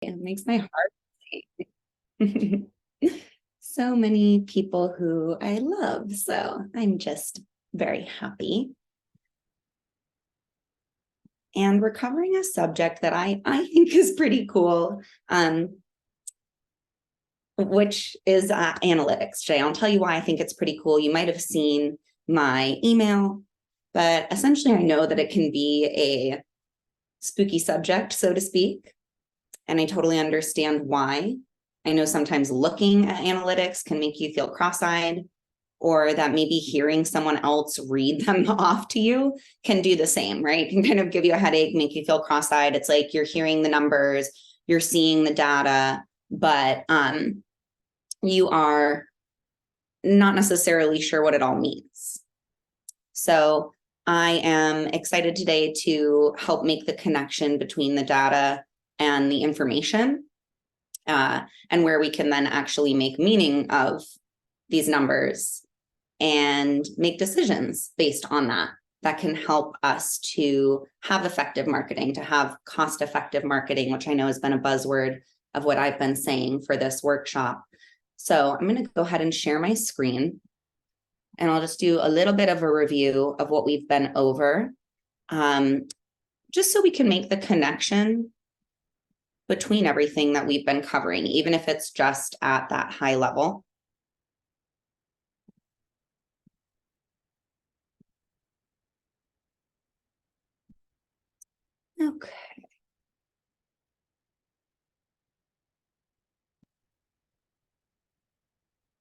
It makes my heart sing. So many people who I love, so I'm just very happy. And we're covering a subject that I think is pretty cool, which is analytics today. I'll tell you why I think it's pretty cool. You might have seen my email, but essentially I know that it can be a spooky subject, so to speak. And I totally understand why. I know sometimes looking at analytics can make you feel cross-eyed, or that maybe hearing someone else read them off to you can do the same, right? It can kind of give you a headache, make you feel cross-eyed. It's like you're hearing the numbers, you're seeing the data, but you are not necessarily sure what it all means. So I am excited today to help make the connection between the data and the information, and where we can then actually make meaning of these numbers and make decisions based on that. That can help us to have effective marketing, to have cost-effective marketing, which I know has been a buzzword of what I've been saying for this workshop. So I'm going to go ahead and share my screen, and I'll just do a little bit of a review of what we've been over, just so we can make the connection between everything that we've been covering, even if it's just at that high level. Okay.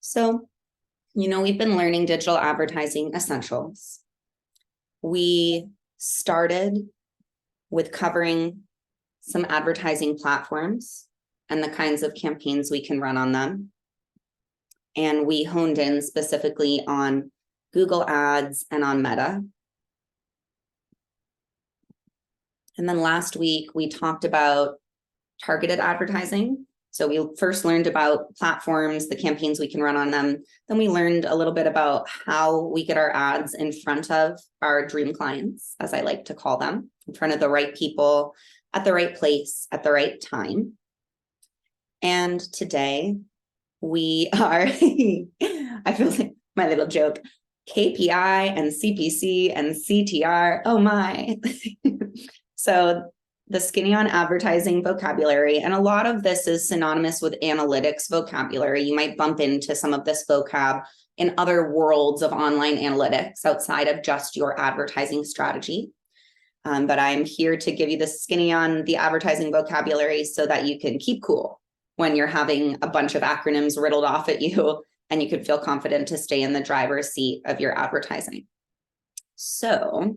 So, we've been learning digital advertising essentials. We started with covering some advertising platforms and the kinds of campaigns we can run on them. And we honed in specifically on Google Ads and on Meta. And then last week, we talked about targeted advertising. So we first learned about platforms, the campaigns we can run on them. Then we learned a little bit about how we get our ads in front of our dream clients, as I like to call them, in front of the right people, at the right place, at the right time. And today we are, I feel like my little joke, KPI and CPC and CTR, oh my. So the skinny on advertising vocabulary, and a lot of this is synonymous with analytics vocabulary. You might bump into some of this vocab in other worlds of online analytics outside of just your advertising strategy. But I'm here to give you the skinny on the advertising vocabulary so that you can keep cool when you're having a bunch of acronyms riddled off at you, and you can feel confident to stay in the driver's seat of your advertising. So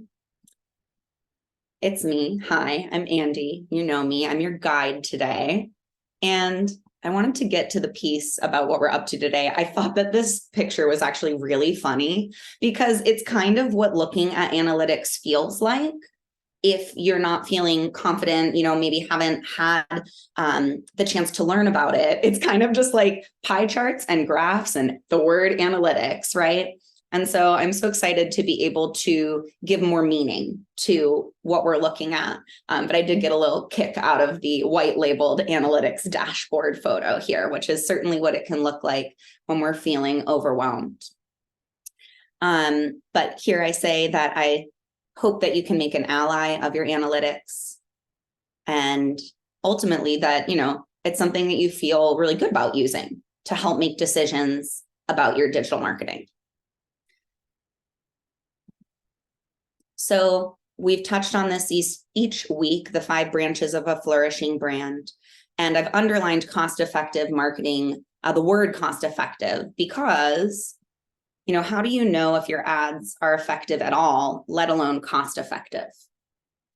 it's me. Hi, I'm Andy. You know me. I'm your guide today. And I wanted to get to the piece about what we're up to today. I thought that this picture was actually really funny because it's kind of what looking at analytics feels like if you're not feeling confident, maybe haven't had the chance to learn about it. It's kind of just like pie charts and graphs and the word analytics, right? And so I'm so excited to be able to give more meaning to what we're looking at. But I did get a little kick out of the white labeled analytics dashboard photo here, which is certainly what it can look like when we're feeling overwhelmed. But here I say that I hope that you can make an ally of your analytics, and ultimately that, it's something that you feel really good about using to help make decisions about your digital marketing. So we've touched on this each week, the 5 branches of a flourishing brand. And I've underlined cost-effective marketing, the word cost-effective, because, how do you know if your ads are effective at all, let alone cost-effective?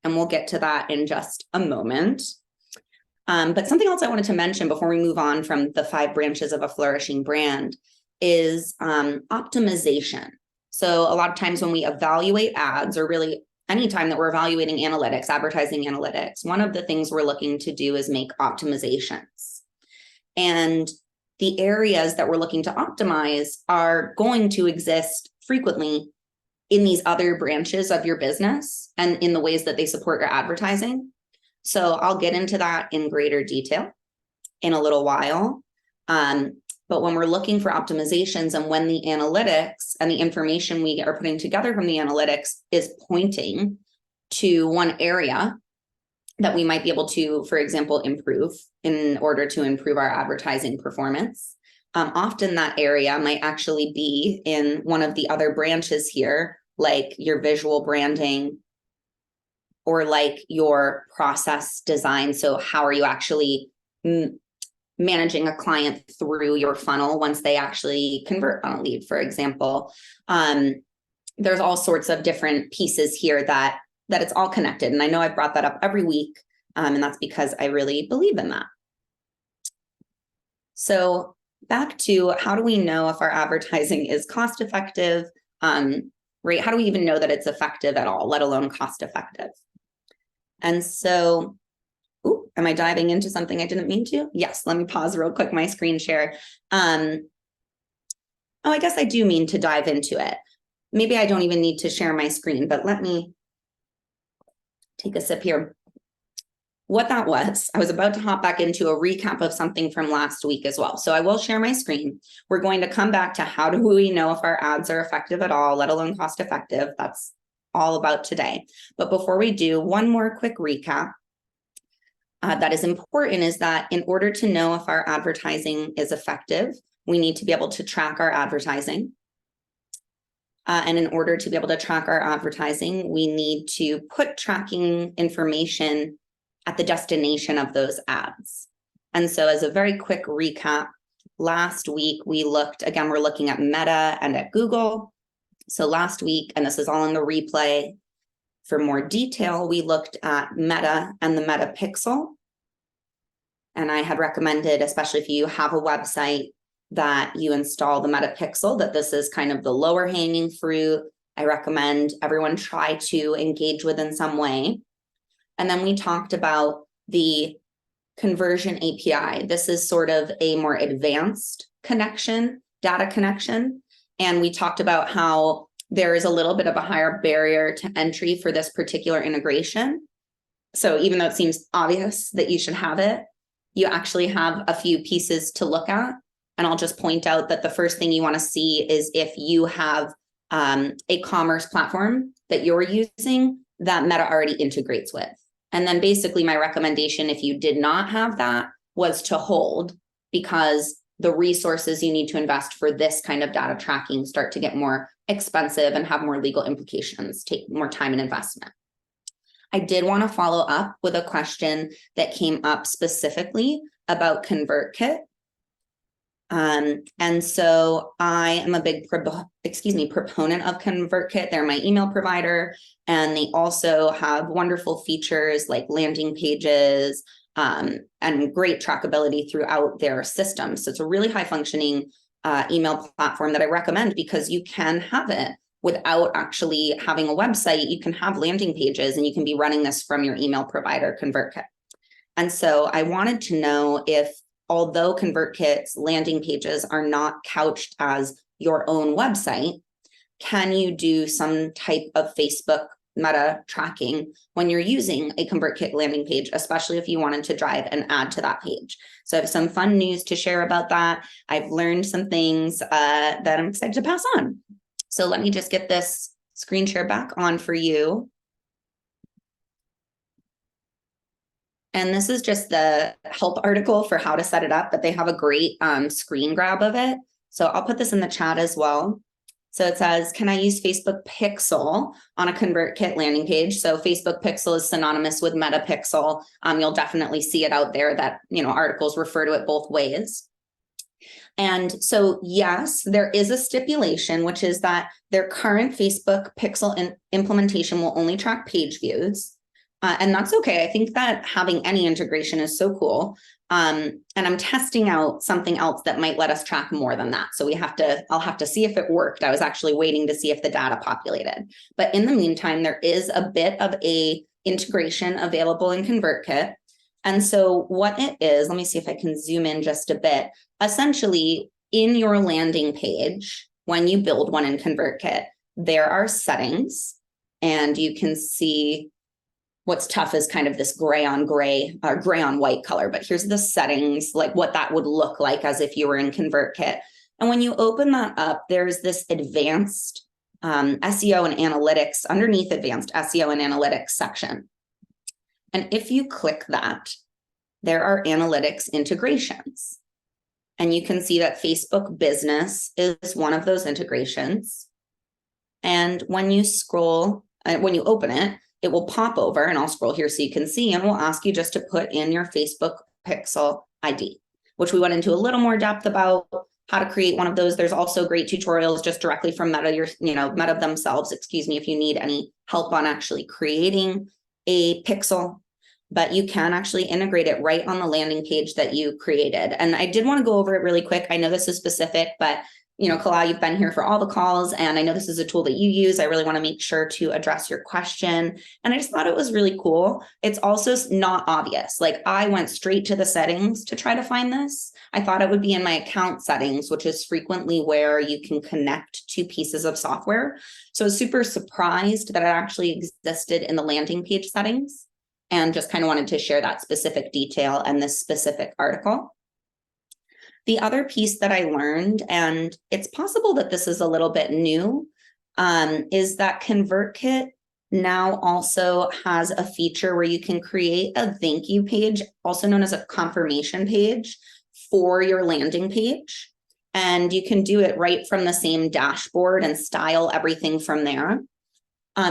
And we'll get to that in just a moment. But something else I wanted to mention before we move on from the 5 branches of a flourishing brand is optimization. So a lot of times when we evaluate ads, or really anytime that we're evaluating analytics, advertising analytics, one of the things we're looking to do is make optimizations. And the areas that we're looking to optimize are going to exist frequently in these other branches of your business and in the ways that they support your advertising. So I'll get into that in greater detail in a little while. But when we're looking for optimizations and when the analytics and the information we are putting together from the analytics is pointing to one area that we might be able to, for example, improve in order to improve our advertising performance. Often that area might actually be in one of the other branches here, like your visual branding or like your process design. So how are you actually managing a client through your funnel once they actually convert on a lead, for example? There's all sorts of different pieces here that it's all connected. And I know I've brought that up every week, and that's because I really believe in that. So back to, how do we know if our advertising is cost effective, right? How do we even know that it's effective at all, let alone cost effective? And so, am I diving into something I didn't mean to? Yes, let me pause real quick, my screen share. I guess I do mean to dive into it. Maybe I don't even need to share my screen, but let me take a sip here. What that was, I was about to hop back into a recap of something from last week as well. So I will share my screen. We're going to come back to how do we know if our ads are effective at all, let alone cost effective. That's all about today. But before we do, one more quick recap that is important is that in order to know if our advertising is effective, we need to be able to track our advertising. And in order to be able to track our advertising, we need to put tracking information at the destination of those ads. And so as a very quick recap, last week we looked, again, we're looking at Meta and at Google. So last week, and this is all in the replay, for more detail, we looked at Meta and the Meta Pixel. And I had recommended, especially if you have a website, that you install the Meta Pixel, that this is kind of the lower hanging fruit. I recommend everyone try to engage with in some way. And then we talked about the conversion API. This is sort of a more advanced connection, data connection. And we talked about how there is a little bit of a higher barrier to entry for this particular integration. So even though it seems obvious that you should have it, you actually have a few pieces to look at. And I'll just point out that the first thing you want to see is if you have a commerce platform that you're using that Meta already integrates with. And then basically my recommendation, if you did not have that, was to hold, because the resources you need to invest for this kind of data tracking start to get more expensive and have more legal implications, take more time and investment. I did want to follow up with a question that came up specifically about ConvertKit. And so I am a big proponent of ConvertKit. They're my email provider, and they also have wonderful features like landing pages and great trackability throughout their system. So it's a really high functioning email platform that I recommend, because you can have it without actually having a website. You can have landing pages and you can be running this from your email provider, ConvertKit. And so I wanted to know if, although ConvertKit's landing pages are not couched as your own website, can you do some type of Facebook Meta tracking when you're using a ConvertKit landing page, especially if you wanted to drive an ad to that page? So I have some fun news to share about that. I've learned some things that I'm excited to pass on. So let me just get this screen share back on for you. And this is just the help article for how to set it up, but they have a great screen grab of it. So I'll put this in the chat as well. So it says, can I use Facebook Pixel on a ConvertKit landing page? So Facebook Pixel is synonymous with Meta Pixel. You'll definitely see it out there that, articles refer to it both ways. And so, yes, there is a stipulation, which is that their current Facebook Pixel implementation will only track page views. And that's okay. I think that having any integration is so cool. And I'm testing out something else that might let us track more than that. So I'll have to see if it worked. I was actually waiting to see if the data populated. But in the meantime, there is a bit of a integration available in ConvertKit. And so what it is, let me see if I can zoom in just a bit. Essentially, in your landing page, when you build one in ConvertKit, there are settings, and you can see What's tough is kind of this gray on gray or gray on white color, but here's the settings, like what that would look like as if you were in ConvertKit. And when you open that up, there's this advanced SEO and analytics, underneath advanced SEO and analytics section. And if you click that, there are analytics integrations. And you can see that Facebook Business is one of those integrations. And when you scroll, when you open it, it will pop over, and I'll scroll here so you can see, and we'll ask you just to put in your Facebook Pixel ID, which we went into a little more depth about how to create one of those. There's also great tutorials just directly from Meta, Meta themselves, excuse me, if you need any help on actually creating a pixel, but you can actually integrate it right on the landing page that you created. And I did want to go over it really quick. I know this is specific, but Kala, you've been here for all the calls, and I know this is a tool that you use. I really want to make sure to address your question. And I just thought it was really cool. It's also not obvious. Like, I went straight to the settings to try to find this. I thought it would be in my account settings, which is frequently where you can connect to pieces of software. So I was super surprised that it actually existed in the landing page settings, and just kind of wanted to share that specific detail and this specific article. The other piece that I learned, and it's possible that this is a little bit new, is that ConvertKit now also has a feature where you can create a thank you page, also known as a confirmation page, for your landing page. And you can do it right from the same dashboard and style everything from there.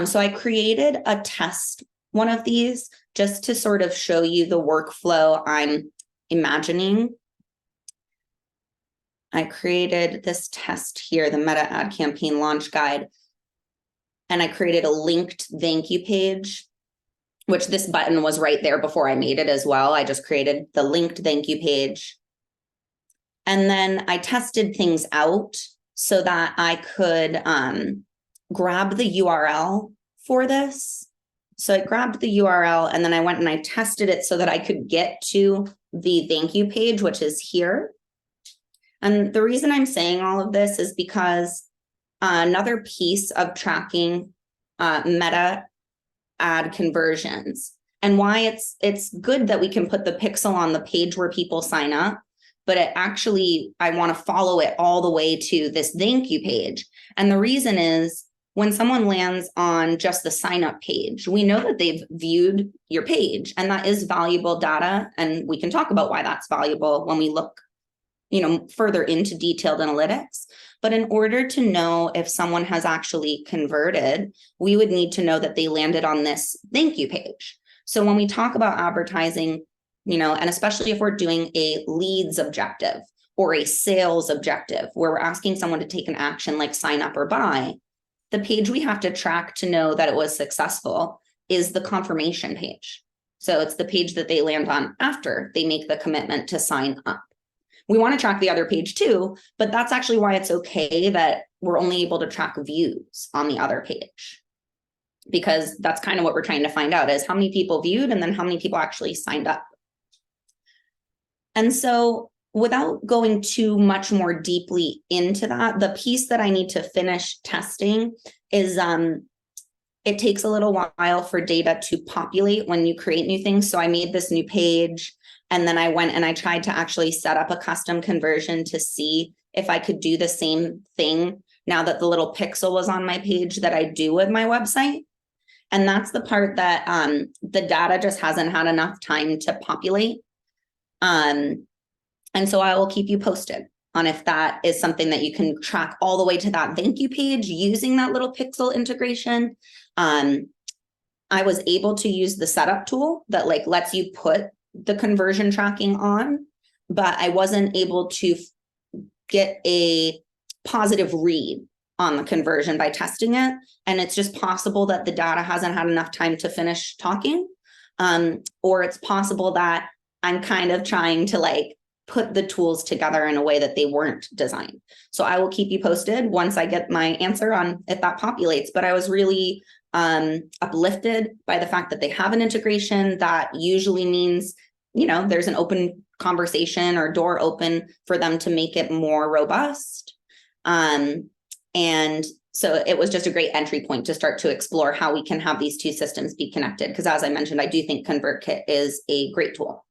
So I created a test, one of these, just to sort of show you the workflow I'm imagining. I created this test here, the Meta Ad Campaign Launch Guide, and I created a linked thank you page, which this button was right there before I made it as well. I just created the linked thank you page. And then I tested things out so that I could grab the URL for this. So I grabbed the URL, and then I went and I tested it so that I could get to the thank you page, which is here. And the reason I'm saying all of this is because another piece of tracking Meta ad conversions, and why it's good that we can put the pixel on the page where people sign up, but I want to follow it all the way to this thank you page. And the reason is, when someone lands on just the sign up page, we know that they've viewed your page, and that is valuable data. And we can talk about why that's valuable when we look further into detailed analytics. But in order to know if someone has actually converted, we would need to know that they landed on this thank you page. So when we talk about advertising, and especially if we're doing a leads objective or a sales objective, where we're asking someone to take an action like sign up or buy, the page we have to track to know that it was successful is the confirmation page. So it's the page that they land on after they make the commitment to sign up. We want to track the other page too, but that's actually why it's okay that we're only able to track views on the other page, because that's kind of what we're trying to find out, is how many people viewed and then how many people actually signed up. And so without going too much more deeply into that, the piece that I need to finish testing is it takes a little while for data to populate when you create new things. So I made this new page, and then I went and I tried to actually set up a custom conversion to see if I could do the same thing now that the little pixel was on my page that I do with my website. And that's the part that the data just hasn't had enough time to populate. And so I will keep you posted on if that is something that you can track all the way to that thank you page using that little pixel integration. I was able to use the setup tool that lets you put the conversion tracking on, but I wasn't able to get a positive read on the conversion by testing it. And it's just possible that the data hasn't had enough time to finish talking. Or it's possible that I'm kind of trying to put the tools together in a way that they weren't designed. So I will keep you posted once I get my answer on if that populates. But I was really uplifted by the fact that they have an integration. That usually means, there's an open conversation or door open for them to make it more robust. And So it was just a great entry point to start to explore how we can have these two systems be connected. Because as I mentioned, I do think ConvertKit is a great tool.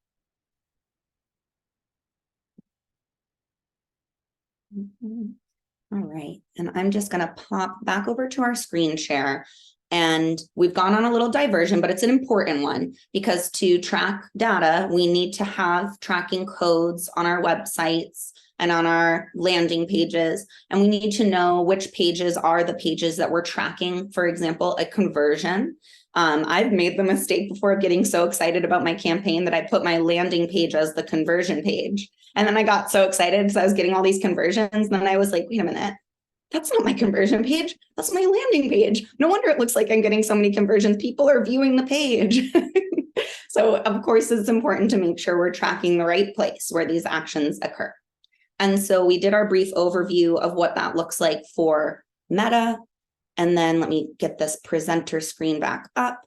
All right, and I'm just going to pop back over to our screen share. And we've gone on a little diversion, but it's an important one, because to track data, we need to have tracking codes on our websites and on our landing pages. And we need to know which pages are the pages that we're tracking. For example, a conversion. I've made the mistake before of getting so excited about my campaign that I put my landing page as the conversion page. And then I got so excited because I was getting all these conversions. And then I was like, wait a minute, that's not my conversion page. That's my landing page. No wonder it looks like I'm getting so many conversions. People are viewing the page. So of course, it's important to make sure we're tracking the right place where these actions occur. And so we did our brief overview of what that looks like for Meta. And then let me get this presenter screen back up.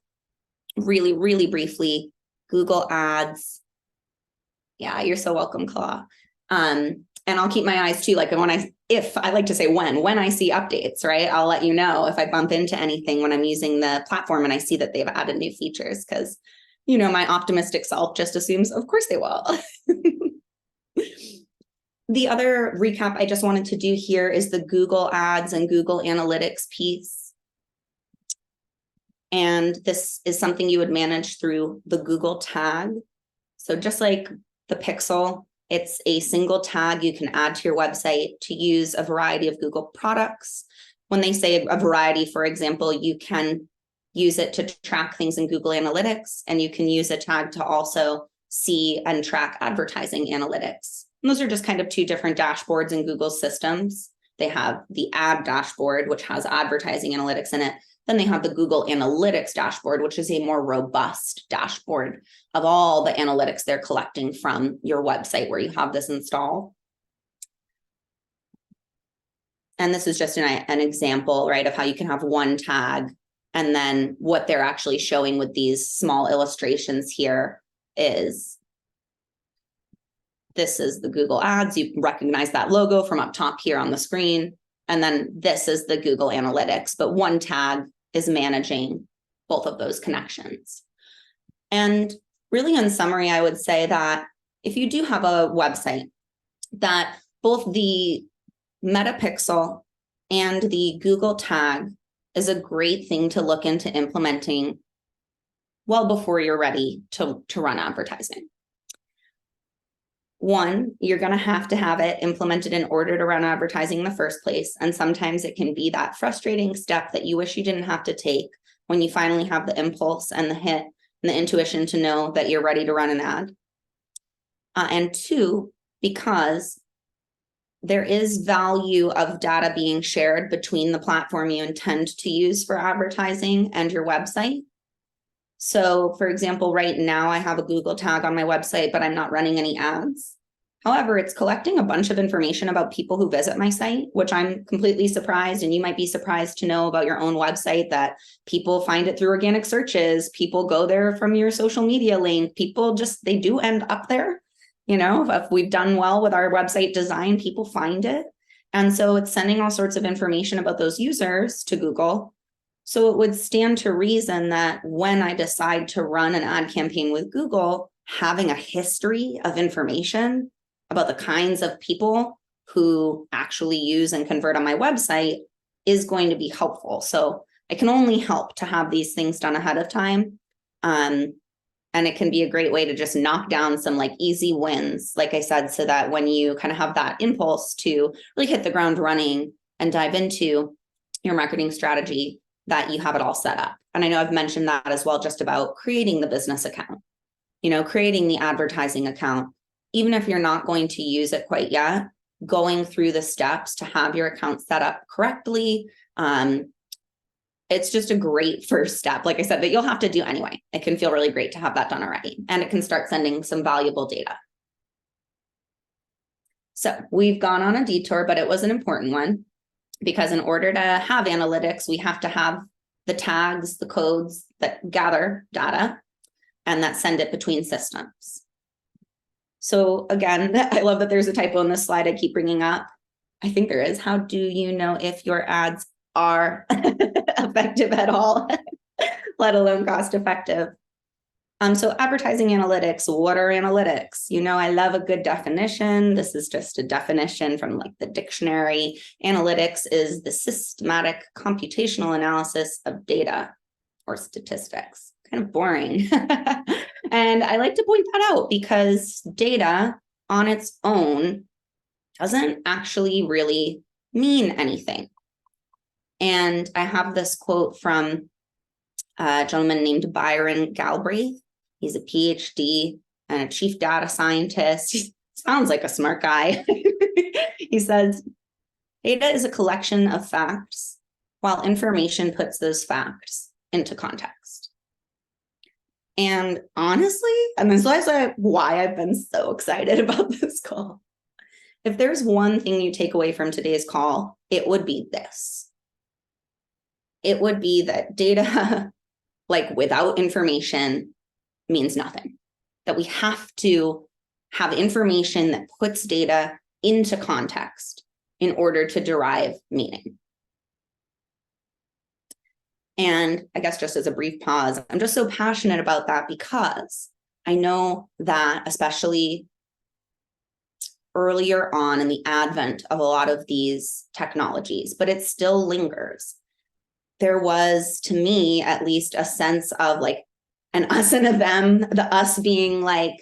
Really, really briefly, Google Ads. Yeah, you're so welcome, Claw. And I'll keep my eyes too, like when I see updates, right? I'll let you know if I bump into anything when I'm using the platform and I see that they've added new features, because, you know, my optimistic self just assumes, of course they will. The other recap I just wanted to do here is the Google Ads and Google Analytics piece. And this is something you would manage through the Google tag. So just like the Pixel, it's a single tag you can add to your website to use a variety of Google products. When they say a variety, for example, you can use it to track things in Google Analytics, and you can use a tag to also see and track advertising analytics. And those are just kind of two different dashboards in Google's systems. They have the ad dashboard, which has advertising analytics in it. Then they have the Google Analytics dashboard, which is a more robust dashboard of all the analytics they're collecting from your website where you have this installed. And this is just an example, right, of how you can have one tag, and then what they're actually showing with these small illustrations here is this is the Google Ads. You recognize that logo from up top here on the screen. And then this is the Google Analytics, but one tag is managing both of those connections. And really, in summary, I would say that if you do have a website, that both the Meta Pixel and the Google tag is a great thing to look into implementing well before you're ready to run advertising. One, you're going to have it implemented in order to run advertising in the first place. And sometimes it can be that frustrating step that you wish you didn't have to take when you finally have the impulse and the hit and the intuition to know that you're ready to run an ad. And two, because there is value of data being shared between the platform you intend to use for advertising and your website. So for example, right now I have a Google tag on my website, but I'm not running any ads. However, it's collecting a bunch of information about people who visit my site, which I'm completely surprised. And you might be surprised to know about your own website that people find it through organic searches. People go there from your social media link. People just, they do end up there. You know, if we've done well with our website design, people find it. And so it's sending all sorts of information about those users to Google. So it would stand to reason that when I decide to run an ad campaign with Google, having a history of information about the kinds of people who actually use and convert on my website is going to be helpful. So it can only help to have these things done ahead of time. And it can be a great way to just knock down some like easy wins, like I said, so that when you kind of have that impulse to really hit the ground running and dive into your marketing strategy, that you have it all set up. And I know I've mentioned that as well, just about creating the business account, you know, creating the advertising account. Even if you're not going to use it quite yet, going through the steps to have your account set up correctly. It's just a great first step, like I said, that you'll have to do anyway. It can feel really great to have that done already, and it can start sending some valuable data. So we've gone on a detour, but it was an important one, because in order to have analytics, we have to have the tags, the codes that gather data and that send it between systems. So again, I love that there's a typo in this slide I keep bringing up. I think there is. How do you know if your ads are effective at all, let alone cost effective. So advertising analytics, what are analytics? You know, I love a good definition. This is just a definition from like the dictionary. Analytics is the systematic computational analysis of data or statistics. Kind of boring. And I like to point that out because data on its own doesn't actually really mean anything. And I have this quote from a gentleman named Byron Galbraith. He's a PhD and a chief data scientist. He sounds like a smart guy. He says, data is a collection of facts, while information puts those facts into context. And honestly, and this is why I've been so excited about this call. If there's one thing you take away from today's call, it would be this. It would be that data, like without information, means nothing. That we have to have information that puts data into context in order to derive meaning. And I guess just as a brief pause, I'm just so passionate about that because I know that especially earlier on in the advent of a lot of these technologies, but it still lingers. There was, to me, at least a sense of like an us and a them, the us being like,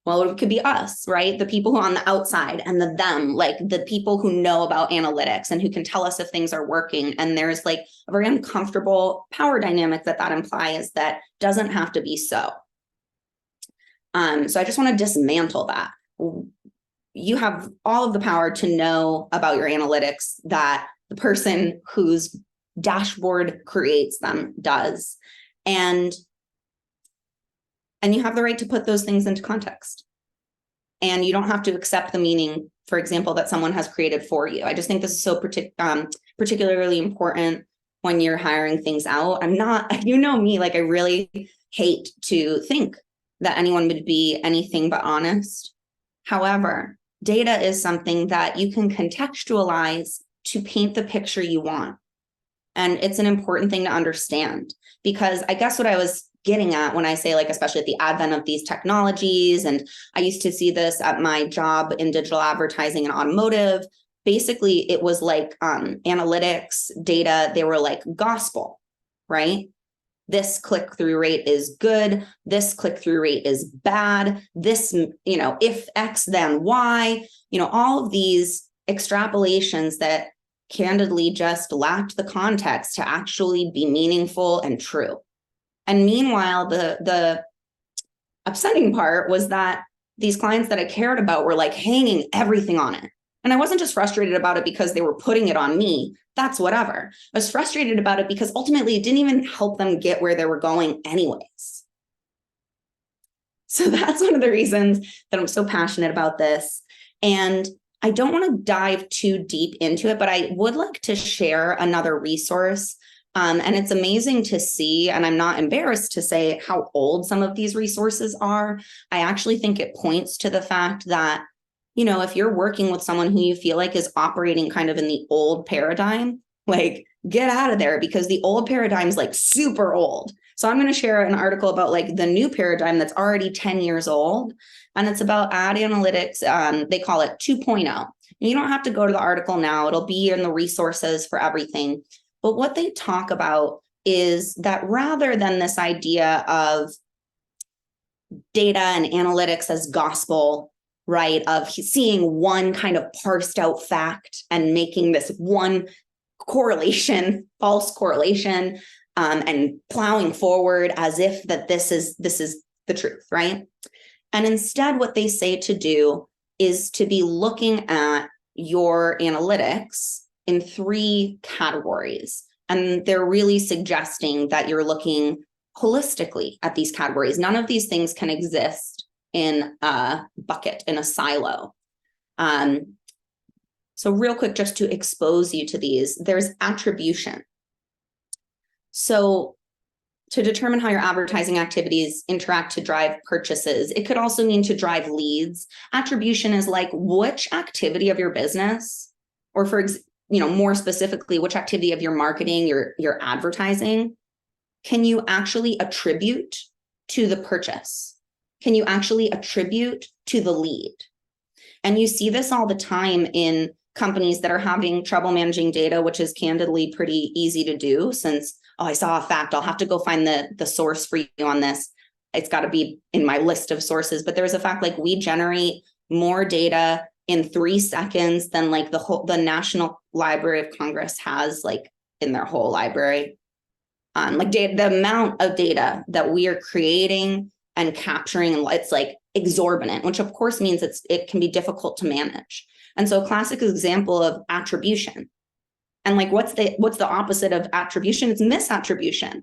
well, it could be us, right? The people who are on the outside, and the them, like the people who know about analytics and who can tell us if things are working. And there's like a very uncomfortable power dynamic that implies that doesn't have to be so. So I just want to dismantle that. You have all of the power to know about your analytics that the person whose dashboard creates them does. And you have the right to put those things into context. And you don't have to accept the meaning, for example, that someone has created for you. I just think this is so particularly important when you're hiring things out. I'm not, you know me, like I really hate to think that anyone would be anything but honest. However, data is something that you can contextualize to paint the picture you want. And it's an important thing to understand, because I guess what I was getting at when I say, like, especially at the advent of these technologies, and I used to see this at my job in digital advertising and automotive, basically it was like analytics, data, they were like gospel, right? This click-through rate is good. This click-through rate is bad. This, you know, if X, then Y, you know, all of these extrapolations that candidly just lacked the context to actually be meaningful and true. And meanwhile, the upsetting part was that these clients that I cared about were like hanging everything on it. And I wasn't just frustrated about it because they were putting it on me. That's whatever. I was frustrated about it because ultimately it didn't even help them get where they were going anyways. So that's one of the reasons that I'm so passionate about this. And I don't want to dive too deep into it, but I would like to share another resource. And it's amazing to see, and I'm not embarrassed to say how old some of these resources are. I actually think it points to the fact that, you know, if you're working with someone who you feel like is operating kind of in the old paradigm, like get out of there, because the old paradigm is like super old. So I'm going to share an article about like the new paradigm that's already 10 years old. And it's about ad analytics. They call it 2.0. You don't have to go to the article now. It'll be in the resources for everything. But what they talk about is that rather than this idea of data and analytics as gospel, right, of seeing one kind of parsed out fact and making this one correlation, false correlation, and plowing forward as if that this is the truth, right? And instead, what they say to do is to be looking at your analytics in 3 categories. And they're really suggesting that you're looking holistically at these categories. None of these things can exist in a bucket, in a silo. So real quick, just to expose you to these, there's attribution. So to determine how your advertising activities interact to drive purchases, it could also mean to drive leads. Attribution is like which activity of your business, or more specifically, which activity of your marketing, your advertising, can you actually attribute to the purchase? Can you actually attribute to the lead? And you see this all the time in companies that are having trouble managing data, which is candidly pretty easy to do since, I saw a fact, I'll have to go find the source for you on this. It's got to be in my list of sources, but there's a fact, like, we generate more data in 3 seconds than like the National Library of Congress has like in their whole library. The amount of data that we are creating and capturing, it's like exorbitant, which of course means it can be difficult to manage. And so a classic example of attribution. And like, what's the opposite of attribution? It's misattribution.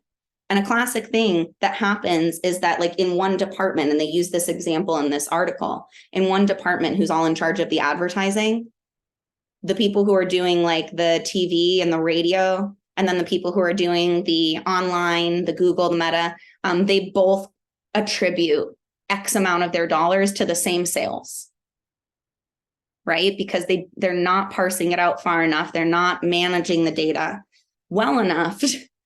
And a classic thing that happens is that, like, in one department, and they use this example in this article, in one department who's all in charge of the advertising, the people who are doing like the TV and the radio, and then the people who are doing the online, the Google, the Meta, they both attribute X amount of their dollars to the same sales, right? Because they're not parsing it out far enough. They're not managing the data well enough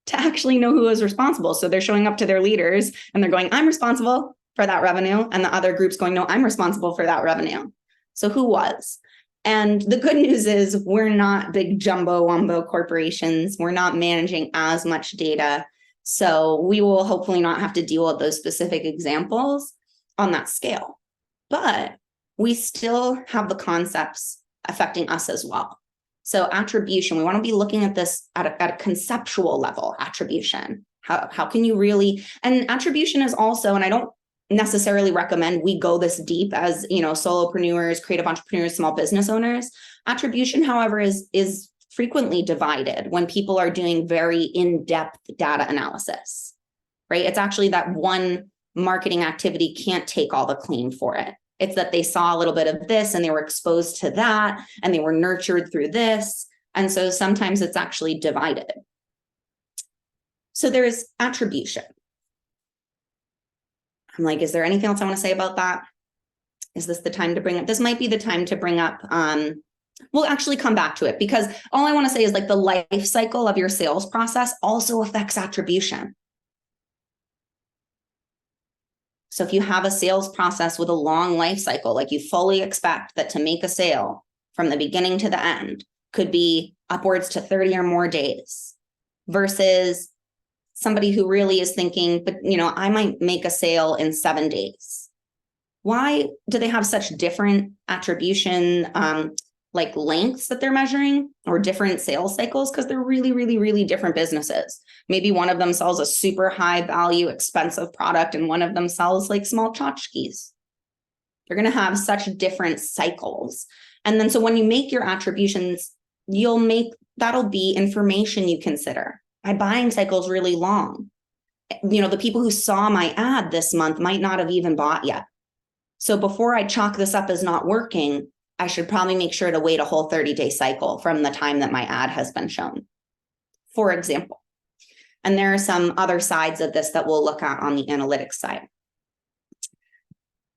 to actually know who is responsible. So they're showing up to their leaders and they're going, I'm responsible for that revenue. And the other group's going, no, I'm responsible for that revenue. So who was? And the good news is we're not big jumbo wumbo corporations. We're not managing as much data. So we will hopefully not have to deal with those specific examples on that scale. But we still have the concepts affecting us as well. So attribution, we want to be looking at this at a conceptual level, attribution. How can you really, and attribution is also, and I don't necessarily recommend we go this deep as, solopreneurs, creative entrepreneurs, small business owners. Attribution, however, is frequently divided when people are doing very in-depth data analysis, right? It's actually that one marketing activity can't take all the claim for it. It's that they saw a little bit of this and they were exposed to that and they were nurtured through this. And so sometimes it's actually divided. So there's attribution. I'm like, is there anything else I want to say about that? Is this the time to bring up? This might be the time to bring up, we'll actually come back to it, because all I want to say is, like, the life cycle of your sales process also affects attribution. So if you have a sales process with a long life cycle, like, you fully expect that to make a sale from the beginning to the end could be upwards to 30 or more days, versus somebody who really is thinking, but I might make a sale in 7 days. Why do they have such different attribution lengths that they're measuring, or different sales cycles? Because they're really, really, really different businesses. Maybe one of them sells a super high value, expensive product, and one of them sells like small tchotchkes. They're going to have such different cycles. And then so when you make your attributions, that'll be information you consider. My buying cycle is really long. The people who saw my ad this month might not have even bought yet. So before I chalk this up as not working, I should probably make sure to wait a whole 30-day cycle from the time that my ad has been shown, for example. And there are some other sides of this that we'll look at on the analytics side.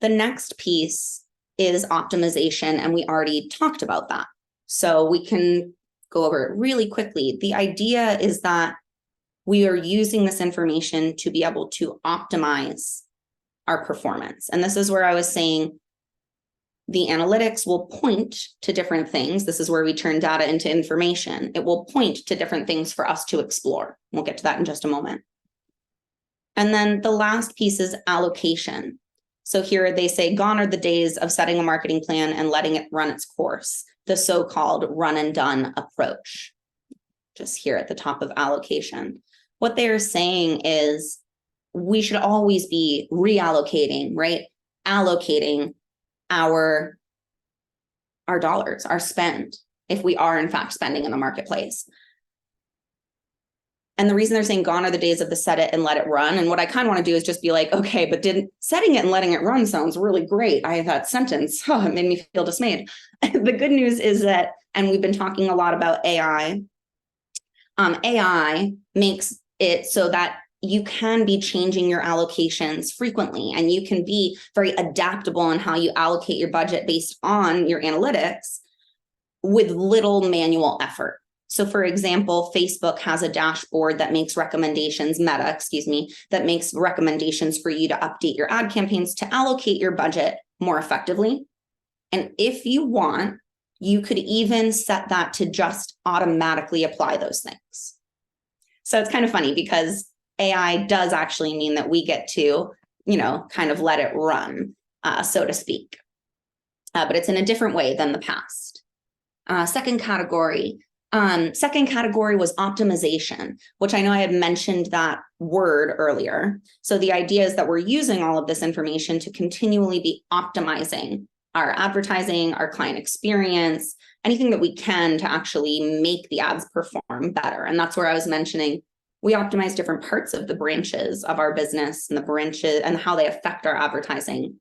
The next piece is optimization, and we already talked about that. So we can go over it really quickly. The idea is that we are using this information to be able to optimize our performance. And this is where I was saying the analytics will point to different things. This is where we turn data into information. It will point to different things for us to explore. We'll get to that in just a moment. And then the last piece is allocation. So here they say, gone are the days of setting a marketing plan and letting it run its course, the so-called run and done approach. Just here at the top of allocation. What they are saying is we should always be reallocating, right? Allocating our dollars, our spend, if we are in fact spending in the marketplace. And the reason they're saying gone are the days of the set it and let it run. And what I kind of want to do is just be like, okay, but setting it and letting it run sounds really great. I have that sentence. It made me feel dismayed. The good news is that, and we've been talking a lot about AI. AI makes it so that you can be changing your allocations frequently, and you can be very adaptable in how you allocate your budget based on your analytics. with little manual effort. So for example, Facebook has a dashboard that makes recommendations, Meta, that makes recommendations for you to update your ad campaigns to allocate your budget more effectively. And if you want, you could even set that to just automatically apply those things. So it's kind of funny because AI does actually mean that we get to, kind of let it run, so to speak. But it's in a different way than the past. Second category was optimization, which I know I had mentioned that word earlier. So the idea is that we're using all of this information to continually be optimizing our advertising, our client experience, anything that we can to actually make the ads perform better. And that's where I was mentioning we optimize different parts of the branches of our business and the branches and how they affect our advertising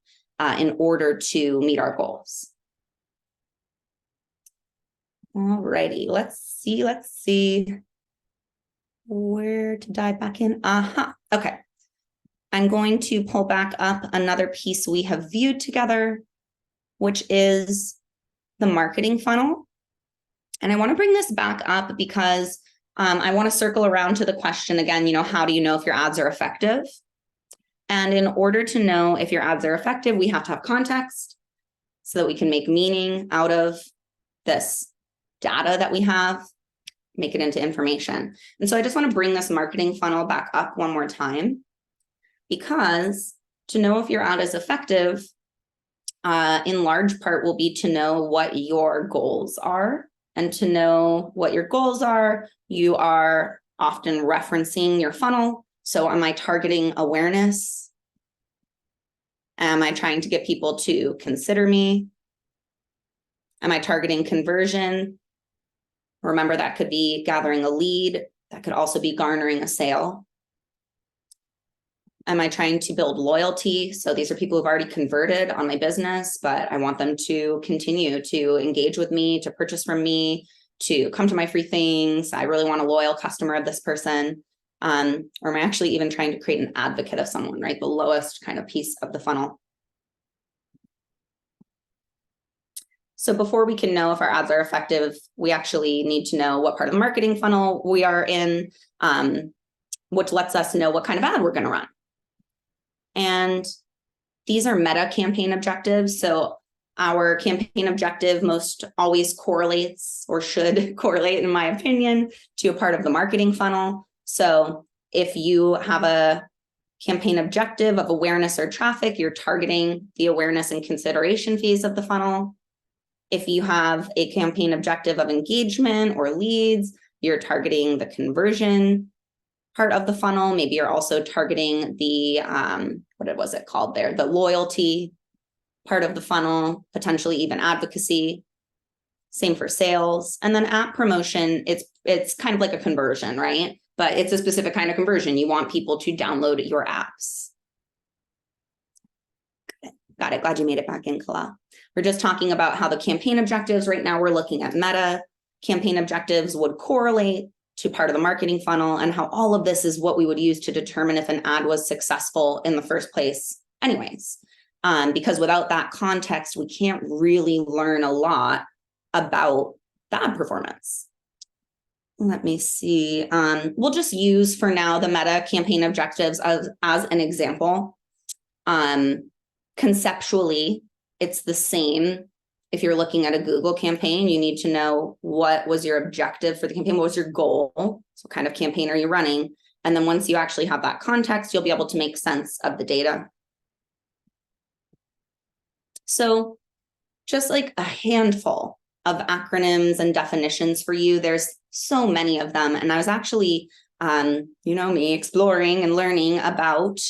in order to meet our goals. All righty, let's see where to dive back in. Okay. I'm going to pull back up another piece we have viewed together, which is the marketing funnel. And I want to bring this back up because I want to circle around to the question again, how do you know if your ads are effective? And in order to know if your ads are effective, we have to have context so that we can make meaning out of this data that we have, make it into information. And so I just want to bring this marketing funnel back up one more time, because to know if your ad is effective, in large part will be to know what your goals are. And to know what your goals are, you are often referencing your funnel. So am I targeting awareness? Am I trying to get people to consider me? Am I targeting conversion? Remember, that could be gathering a lead. That could also be garnering a sale. Am I trying to build loyalty? So these are people who've already converted on my business, but I want them to continue to engage with me, to purchase from me, to come to my free things. I really want a loyal customer of this person. Or am I actually even trying to create an advocate of someone, right? The lowest kind of piece of the funnel. So before we can know if our ads are effective, we actually need to know what part of the marketing funnel we are in, which lets us know what kind of ad we're going to run. And these are meta campaign objectives. So our campaign objective most always correlates, or should correlate, in my opinion, to a part of the marketing funnel. So if you have a campaign objective of awareness or traffic, you're targeting the awareness and consideration phase of the funnel. If you have a campaign objective of engagement or leads, you're targeting the conversion part of the funnel. Maybe you're also targeting the, what was it called there? The loyalty part of the funnel, potentially even advocacy. Same for sales. And then app promotion, it's kind of like a conversion, right? But it's a specific kind of conversion. You want people to download your apps. Got it. Glad you made it back in, Kala. We're just talking about how the campaign objectives right now, we're looking at meta. Campaign objectives would correlate to part of the marketing funnel, and how all of this is what we would use to determine if an ad was successful in the first place anyways. Because without that context, we can't really learn a lot about the ad performance. Let me see. We'll just use for now the meta campaign objectives as an example. Conceptually, it's the same. If you're looking at a Google campaign, you need to know what was your objective for the campaign, what was your goal, so what kind of campaign are you running? And then once you actually have that context, you'll be able to make sense of the data. So just like a handful of acronyms and definitions for you, there's so many of them. And I was actually, me, exploring and learning about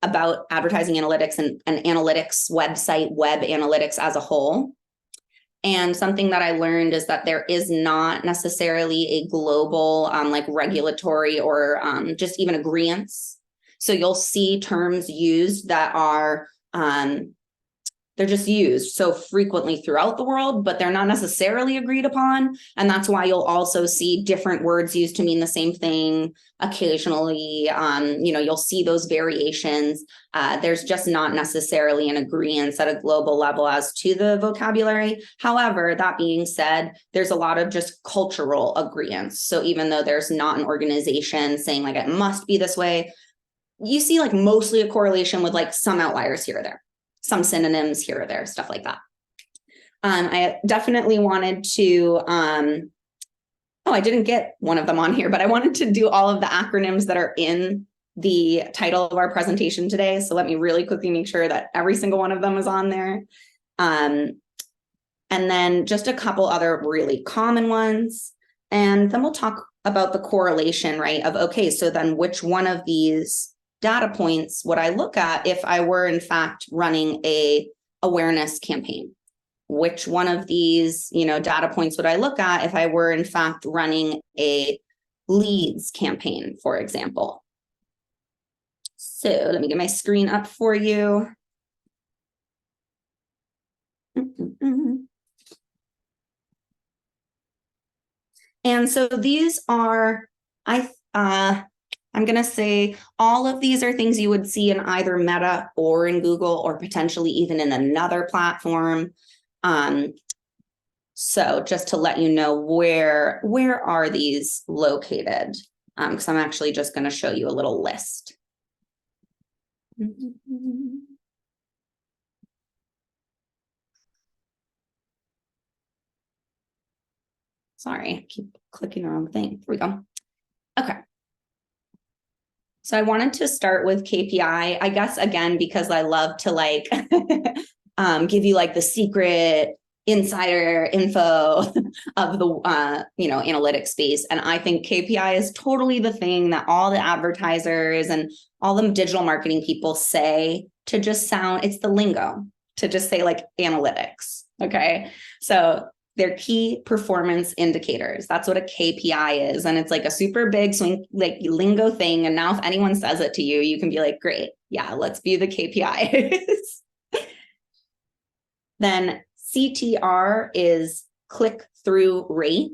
advertising analytics and analytics website, web analytics as a whole. And something that I learned is that there is not necessarily a global like regulatory or just even agreements. So you'll see terms used that are They're just used so frequently throughout the world, but they're not necessarily agreed upon. And that's why you'll also see different words used to mean the same thing occasionally. You'll see those variations. There's just not necessarily an agreement at a global level as to the vocabulary. However, that being said, there's a lot of just cultural agreements. So even though there's not an organization saying like it must be this way, you see like mostly a correlation with like some outliers here or there, some synonyms here or there, stuff like that. I definitely wanted to, I didn't get one of them on here, but I wanted to do all of the acronyms that are in the title of our presentation today. So let me really quickly make sure that every single one of them is on there. And then just a couple other really common ones. And then we'll talk about the correlation, right? Of, okay, so then which one of these data points would I look at if I were in fact running a awareness campaign? Which one of these, data points would I look at if I were in fact running a leads campaign, for example? So let me get my screen up for you. And so these are, I'm going to say all of these are things you would see in either Meta or in Google or potentially even in another platform. So just to let you know where are these located? Because I'm actually just going to show you a little list. Sorry, I keep clicking the wrong thing. Here we go. Okay. So I wanted to start with KPI, I guess, again, because I love to like give you like the secret insider info of the, analytics space. And I think KPI is totally the thing that all the advertisers and all the digital marketing people say to just sound, it's the lingo to just say like analytics. Okay. So they're key performance indicators. That's what a KPI is. And it's like a super big swing, like lingo thing. And now if anyone says it to you, you can be like, great. Yeah, let's view the KPIs. Then CTR is click-through rate.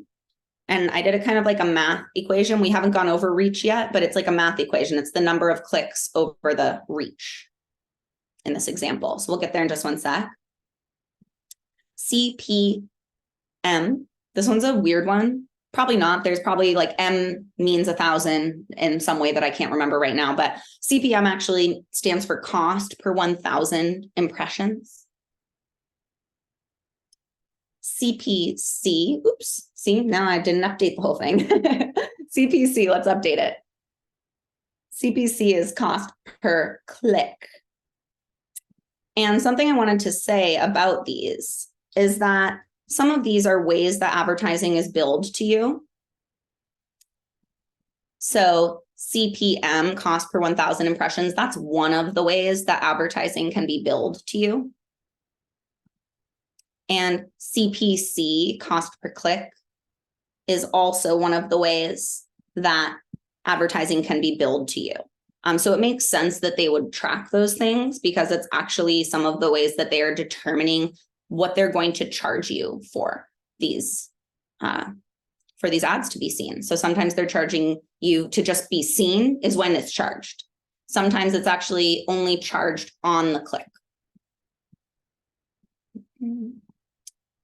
And I did a kind of like a math equation. We haven't gone over reach yet, but it's like a math equation. It's the number of clicks over the reach in this example. So we'll get there in just one sec. CPC. This one's a weird one. Probably not. There's probably like M means 1,000 in some way that I can't remember right now, but CPM actually stands for cost per 1,000 impressions. CPC, oops, see, now I didn't update the whole thing. CPC, let's update it. CPC is cost per click. And something I wanted to say about these is that some of these are ways that advertising is billed to you. So CPM, cost per 1,000 impressions, that's one of the ways that advertising can be billed to you. And CPC, cost per click, is also one of the ways that advertising can be billed to you. So it makes sense that they would track those things because it's actually some of the ways that they are determining what they're going to charge you for these ads to be seen. So sometimes they're charging you to just be seen is when it's charged. Sometimes it's actually only charged on the click.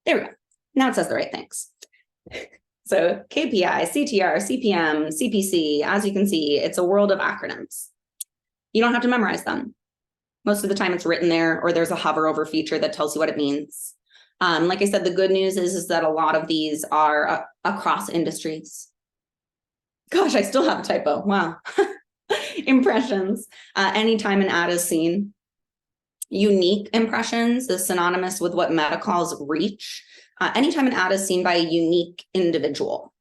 There we go. Now it says the right things. So KPI, CTR, CPM, CPC, as you can see, it's a world of acronyms. You don't have to memorize them. Most of the time it's written there, or there's a hover over feature that tells you what it means. Like I said, the good news is that a lot of these are across industries. Gosh, I still have a typo. Wow. Impressions. Anytime an ad is seen. Unique impressions is synonymous with what Meta calls reach. Anytime an ad is seen by a unique individual.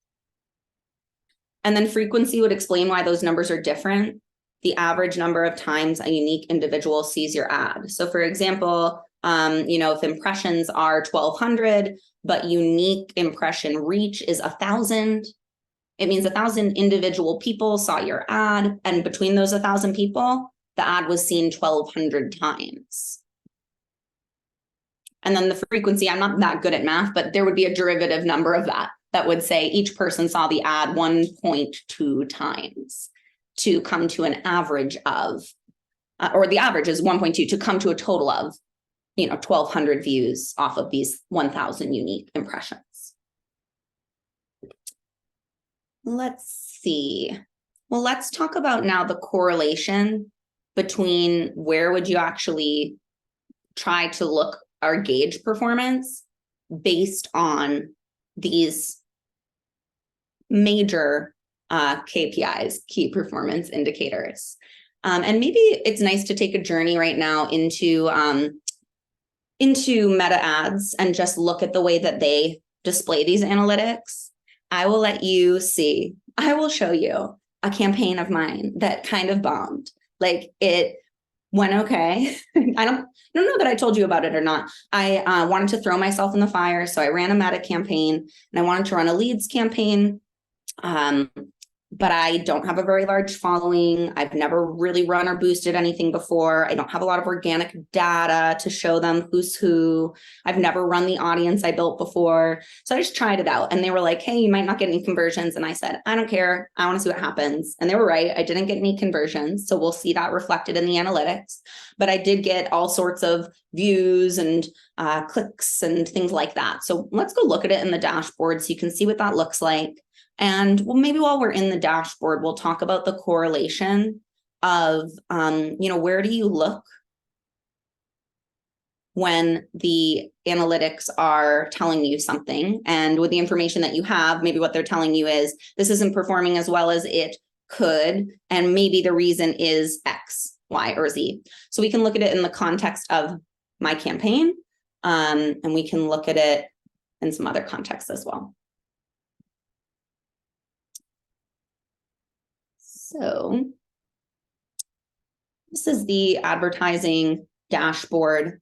And then frequency would explain why those numbers are different. The average number of times a unique individual sees your ad. So for example, if impressions are 1,200, but unique impression reach is 1,000, it means 1,000 individual people saw your ad. And between those 1,000 people, the ad was seen 1,200 times. And then the frequency, I'm not that good at math, but there would be a derivative number of that would say each person saw the ad 1.2 times to come to an average of, or the average is 1.2 to come to a total of, 1,200 views off of these 1,000 unique impressions. Let's see. Well, let's talk about now the correlation between where would you actually try to look or gauge performance based on these major KPIs, key performance indicators. And maybe it's nice to take a journey right now into Meta ads and just look at the way that they display these analytics. I will let you see. I will show you a campaign of mine that kind of bombed. Like, it went okay. I don't know that I told you about it or not. I wanted to throw myself in the fire. So I ran a Meta campaign and I wanted to run a leads campaign. But I don't have a very large following. I've never really run or boosted anything before. I don't have a lot of organic data to show them who's who. I've never run the audience I built before. So I just tried it out. And they were like, hey, you might not get any conversions. And I said, I don't care. I want to see what happens. And they were right. I didn't get any conversions. So we'll see that reflected in the analytics. But I did get all sorts of views and clicks and things like that. So let's go look at it in the dashboard so you can see what that looks like. And well, maybe while we're in the dashboard, we'll talk about the correlation of, where do you look when the analytics are telling you something? And with the information that you have, maybe what they're telling you is this isn't performing as well as it could. And maybe the reason is X, Y, or Z. So we can look at it in the context of my campaign, and we can look at it in some other contexts as well. So this is the advertising dashboard.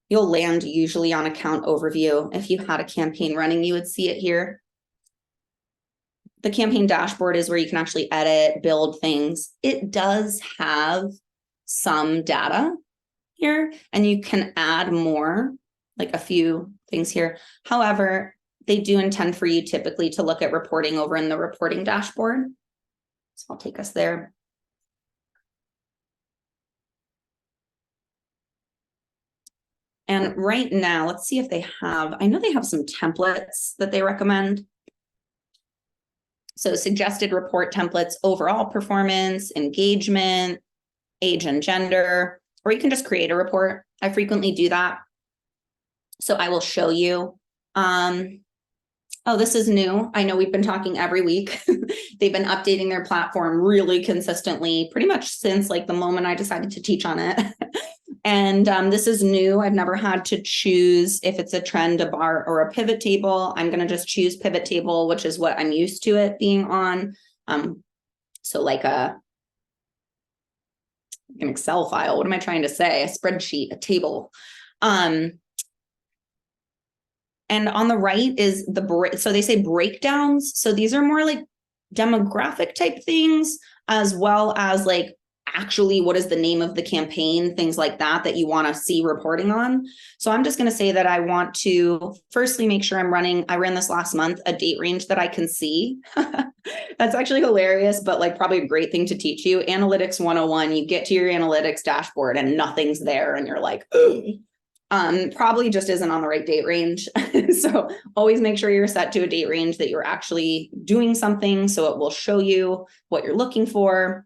You'll land usually on account overview. If you had a campaign running, you would see it here. The campaign dashboard is where you can actually edit, build things. It does have some data here, and you can add more, like a few things here. However, they do intend for you typically to look at reporting over in the reporting dashboard. So I'll take us there. And right now, let's see if they have, I know they have some templates that they recommend. So suggested report templates, overall performance, engagement, age and gender, or you can just create a report. I frequently do that. So I will show you. Oh, this is new. I know we've been talking every week. They've been updating their platform really consistently, pretty much since like the moment I decided to teach on it. And this is new. I've never had to choose if it's a trend, a bar, or a pivot table. I'm going to just choose pivot table, which is what I'm used to it being on. So like an Excel file. What am I trying to say? A spreadsheet, a table. And on the right is so they say breakdowns. So these are more like demographic type things, as well as like actually what is the name of the campaign, things like that you want to see reporting on. So I'm just going to say that I want to firstly make sure I ran this last month, a date range that I can see. That's actually hilarious, but like probably a great thing to teach you. Analytics 101, you get to your analytics dashboard and nothing's there and you're like, ugh. Probably just isn't on the right date range. So always make sure you're set to a date range that you're actually doing something, so it will show you what you're looking for.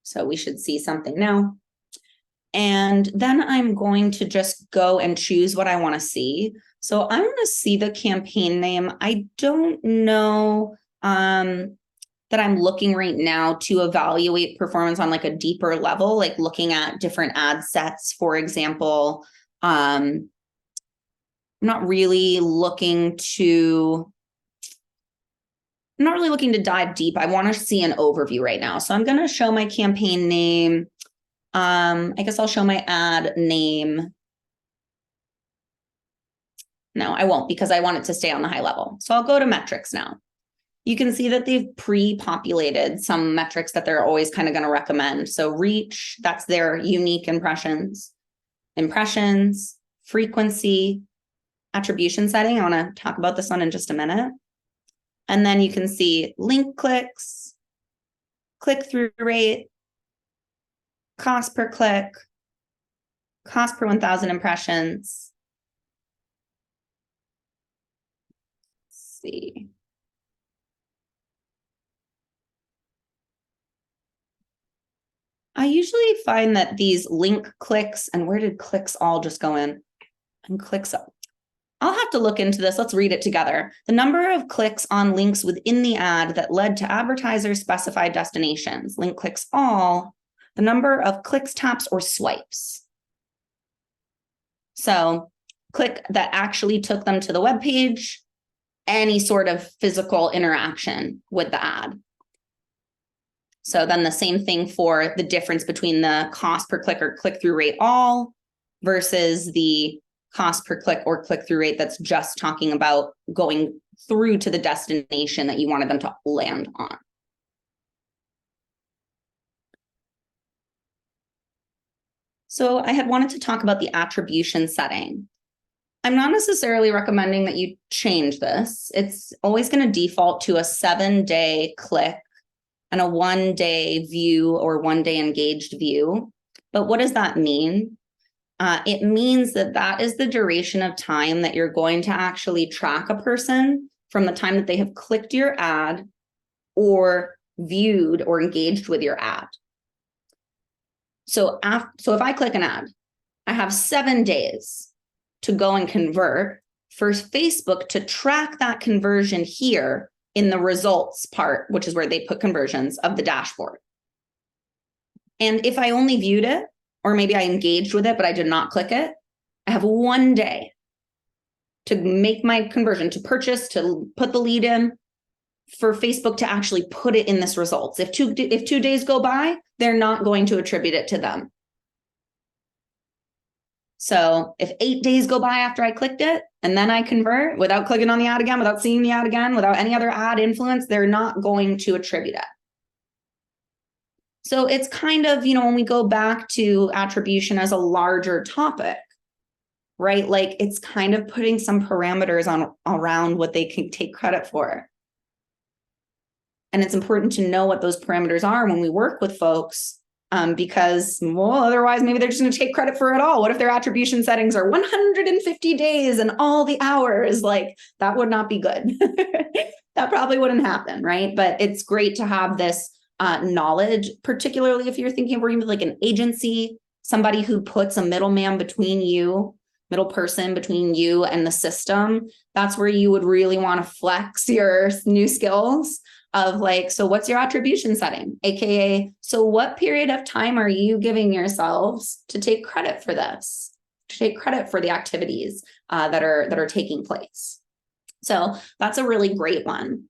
So we should see something now. And then I'm going to just go and choose what I want to see. So I'm going to see the campaign name. I don't know that I'm looking right now to evaluate performance on like a deeper level, like looking at different ad sets, for example. I'm not really looking to dive deep. I want to see an overview right now. So I'm going to show my campaign name. I guess I'll show my ad name. No, I won't, because I want it to stay on the high level. So I'll go to metrics now. You can see that they've pre-populated some metrics that they're always kind of going to recommend. So reach, that's their unique impressions. impressions, frequency, attribution setting. I want to talk about this one in just a minute. And then you can see link clicks, click-through rate, cost per click, cost per 1,000 impressions. Let's see. I usually find that these link clicks, and where did clicks all just go in? And clicks up. I'll have to look into this. Let's read it together. The number of clicks on links within the ad that led to advertiser specified destinations. Link clicks all. The number of clicks, taps, or swipes. So click that actually took them to the web page, any sort of physical interaction with the ad. So then the same thing for the difference between the cost per click or click-through rate all versus the cost per click or click-through rate that's just talking about going through to the destination that you wanted them to land on. So I had wanted to talk about the attribution setting. I'm not necessarily recommending that you change this. It's always going to default to a 7-day click and a 1-day view or 1-day engaged view. But what does that mean? It means that that is the duration of time that you're going to actually track a person from the time that they have clicked your ad or viewed or engaged with your ad. So if I click an ad, I have 7 days to go and convert for Facebook to track that conversion here in the results part, which is where they put conversions of the dashboard. And if I only viewed it, or maybe I engaged with it, but I did not click it, I have 1 day to make my conversion, to purchase, to put the lead in, for Facebook to actually put it in this results. If 2 days go by, they're not going to attribute it to them. So if 8 days go by after I clicked it and then I convert without clicking on the ad again, without seeing the ad again, without any other ad influence, they're not going to attribute it. So it's kind of, when we go back to attribution as a larger topic, right? Like it's kind of putting some parameters around what they can take credit for. And it's important to know what those parameters are when we work with folks, because, otherwise maybe they're just going to take credit for it all. What if their attribution settings are 150 days and all the hours? Like that would not be good. That probably wouldn't happen, right? But it's great to have this knowledge, particularly if you're thinking of working with like an agency, somebody who puts a middleman between you, middle person between you and the system. That's where you would really want to flex your new skills of like, so what's your attribution setting? AKA, so what period of time are you giving yourselves to take credit for this, to take credit for the activities that are taking place? So that's a really great one.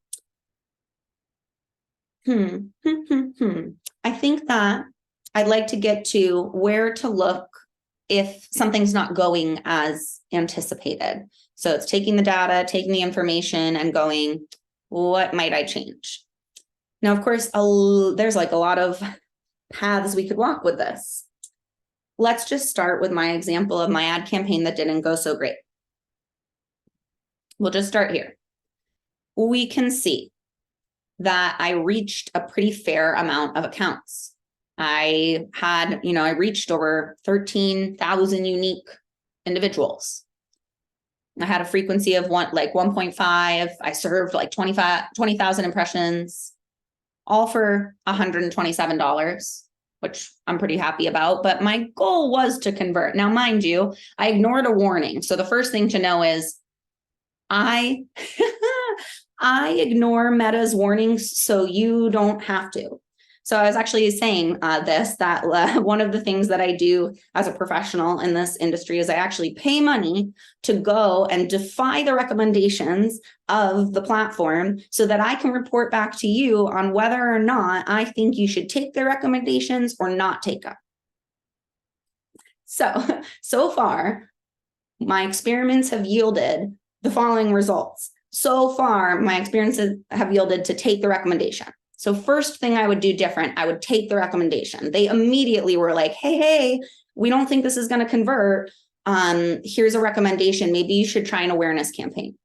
I think that I'd like to get to where to look if something's not going as anticipated. So it's taking the data, taking the information and going, what might I change? Now, of course, there's like a lot of paths we could walk with this. Let's just start with my example of my ad campaign that didn't go so great. We'll just start here. We can see that I reached a pretty fair amount of accounts. I had, I reached over 13,000 unique individuals. I had a frequency of 1.5. I served like 20,000 impressions, all for $127, which I'm pretty happy about. But my goal was to convert. Now, mind you, I ignored a warning. So the first thing to know is I ignore Meta's warnings so you don't have to. So I was actually saying that one of the things that I do as a professional in this industry is I actually pay money to go and defy the recommendations of the platform so that I can report back to you on whether or not I think you should take their recommendations or not take them. So far, my experiments have yielded the following results. So far, my experiences have yielded to take the recommendation. So first thing I would do different, I would take the recommendation. They immediately were like, hey, we don't think this is going to convert. Here's a recommendation. Maybe you should try an awareness campaign.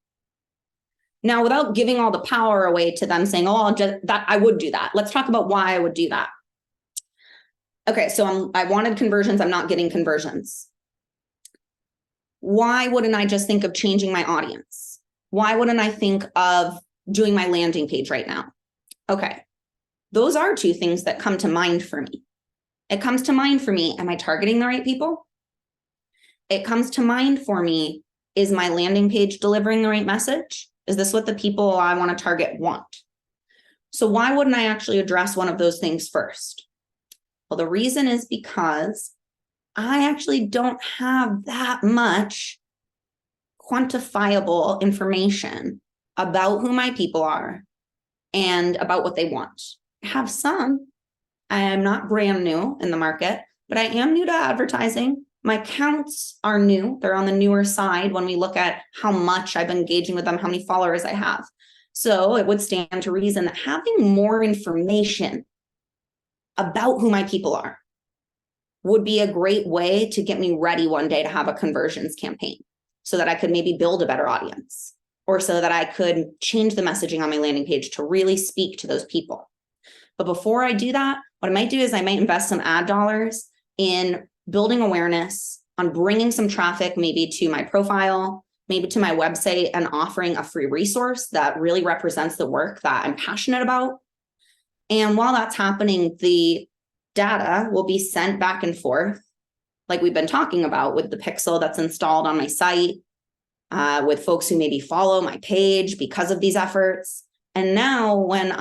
Now, without giving all the power away to them saying, oh, I would do that. Let's talk about why I would do that. Okay, so I wanted conversions. I'm not getting conversions. Why wouldn't I just think of changing my audience? Why wouldn't I think of doing my landing page right now? Okay, those are two things that come to mind for me. It comes to mind for me, am I targeting the right people? It comes to mind for me, is my landing page delivering the right message? Is this what the people I want to target want? So why wouldn't I actually address one of those things first? Well, the reason is because I actually don't have that much quantifiable information about who my people are and about what they want. I have some. I am not brand new in the market, but I am new to advertising. My counts are new. They're on the newer side when we look at how much I've been engaging with them, how many followers I have. So it would stand to reason that having more information about who my people are would be a great way to get me ready one day to have a conversions campaign so that I could maybe build a better audience, or so that I could change the messaging on my landing page to really speak to those people. But before I do that, what I might do is I might invest some ad dollars in building awareness, on bringing some traffic maybe to my profile, maybe to my website, and offering a free resource that really represents the work that I'm passionate about. And while that's happening, the data will be sent back and forth, like we've been talking about with the pixel that's installed on my site, with folks who maybe follow my page because of these efforts. And now when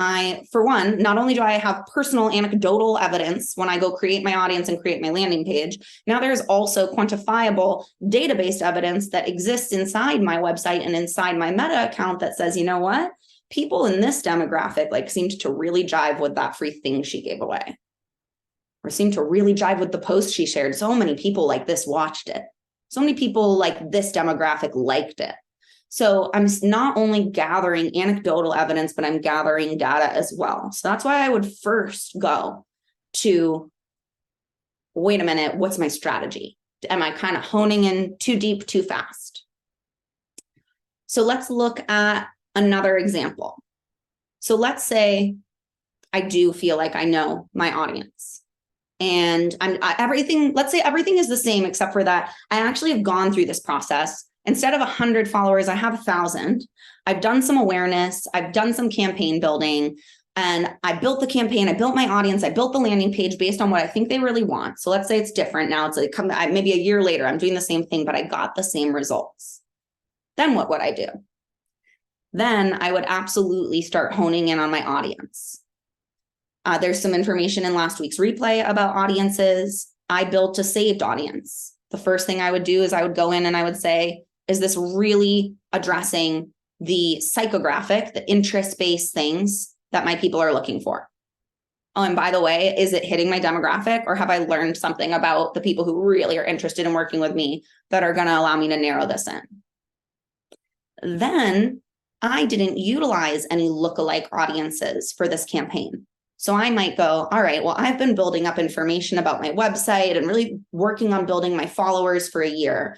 for one, not only do I have personal anecdotal evidence when I go create my audience and create my landing page, now there's also quantifiable database evidence that exists inside my website and inside my Meta account that says, you know what? People in this demographic seemed to really jive with that free thing she gave away, or seemed to really jive with the post she shared. So many people like this watched it. So many people like this demographic liked it. So I'm not only gathering anecdotal evidence, but I'm gathering data as well. So that's why I would first go to, wait a minute, what's my strategy? Am I kind of honing in too deep, too fast? So let's look at another example. So let's say I do feel like I know my audience. And let's say everything is the same, except for that I actually have gone through this process. Instead of 100 followers, I have 1,000. I've done some awareness. I've done some campaign building, and I built the campaign. I built my audience. I built the landing page based on what I think they really want. So let's say it's different now. It's maybe a year later, I'm doing the same thing, but I got the same results. Then what would I do? Then I would absolutely start honing in on my audience. There's some information in last week's replay about audiences. I built a saved audience. The first thing I would do is I would go in and I would say, is this really addressing the psychographic, the interest-based things that my people are looking for? Oh, and by the way, is it hitting my demographic, or have I learned something about the people who really are interested in working with me that are going to allow me to narrow this in? Then I didn't utilize any lookalike audiences for this campaign. So I might go, all right, well, I've been building up information about my website and really working on building my followers for a year.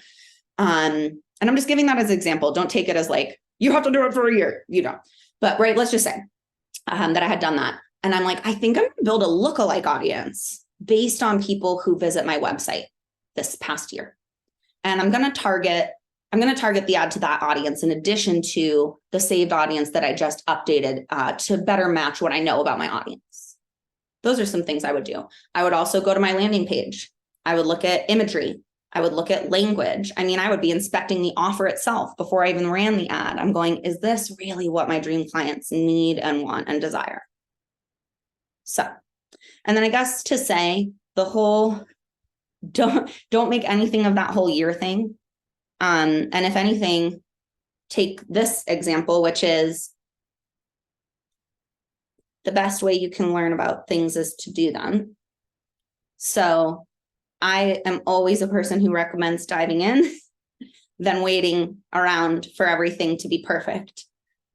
And I'm just giving that as an example. Don't take it as you have to do it for a year. You don't. But right, let's just say that I had done that. And I'm like, I think I'm going to build a lookalike audience based on people who visit my website this past year. And I'm going to target the ad to that audience in addition to the saved audience that I just updated to better match what I know about my audience. Those are some things I would do. I would also go to my landing page. I would look at imagery. I would look at language. I would be inspecting the offer itself before I even ran the ad. I'm going, is this really what my dream clients need and want and desire? So, and then I guess to say the whole, don't make anything of that whole year thing. And if anything, take this example, which is the best way you can learn about things is to do them. So I am always a person who recommends diving in, then waiting around for everything to be perfect,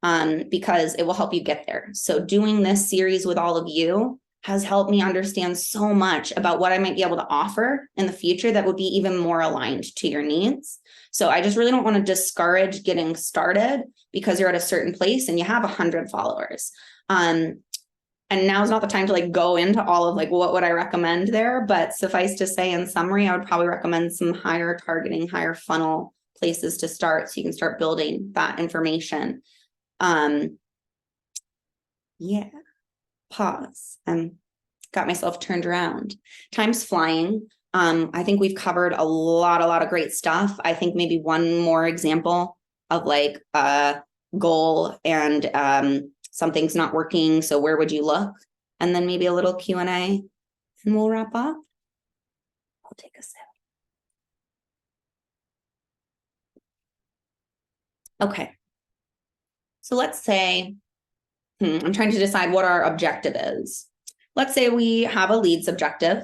because it will help you get there. So doing this series with all of you has helped me understand so much about what I might be able to offer in the future that would be even more aligned to your needs. So I just really don't want to discourage getting started because you're at a certain place and you have 100 followers. And now's not the time to like go into all of like, what would I recommend there? But suffice to say, in summary, I would probably recommend some higher targeting, higher funnel places to start so you can start building that information. Yeah. Pause. Got myself turned around. Time's flying. I think we've covered a lot of great stuff. I think maybe one more example of like a goal and something's not working. So where would you look? And then maybe a little Q&A and we'll wrap up. I'll take a sip. Okay. So let's say, I'm trying to decide what our objective is. Let's say we have a leads objective.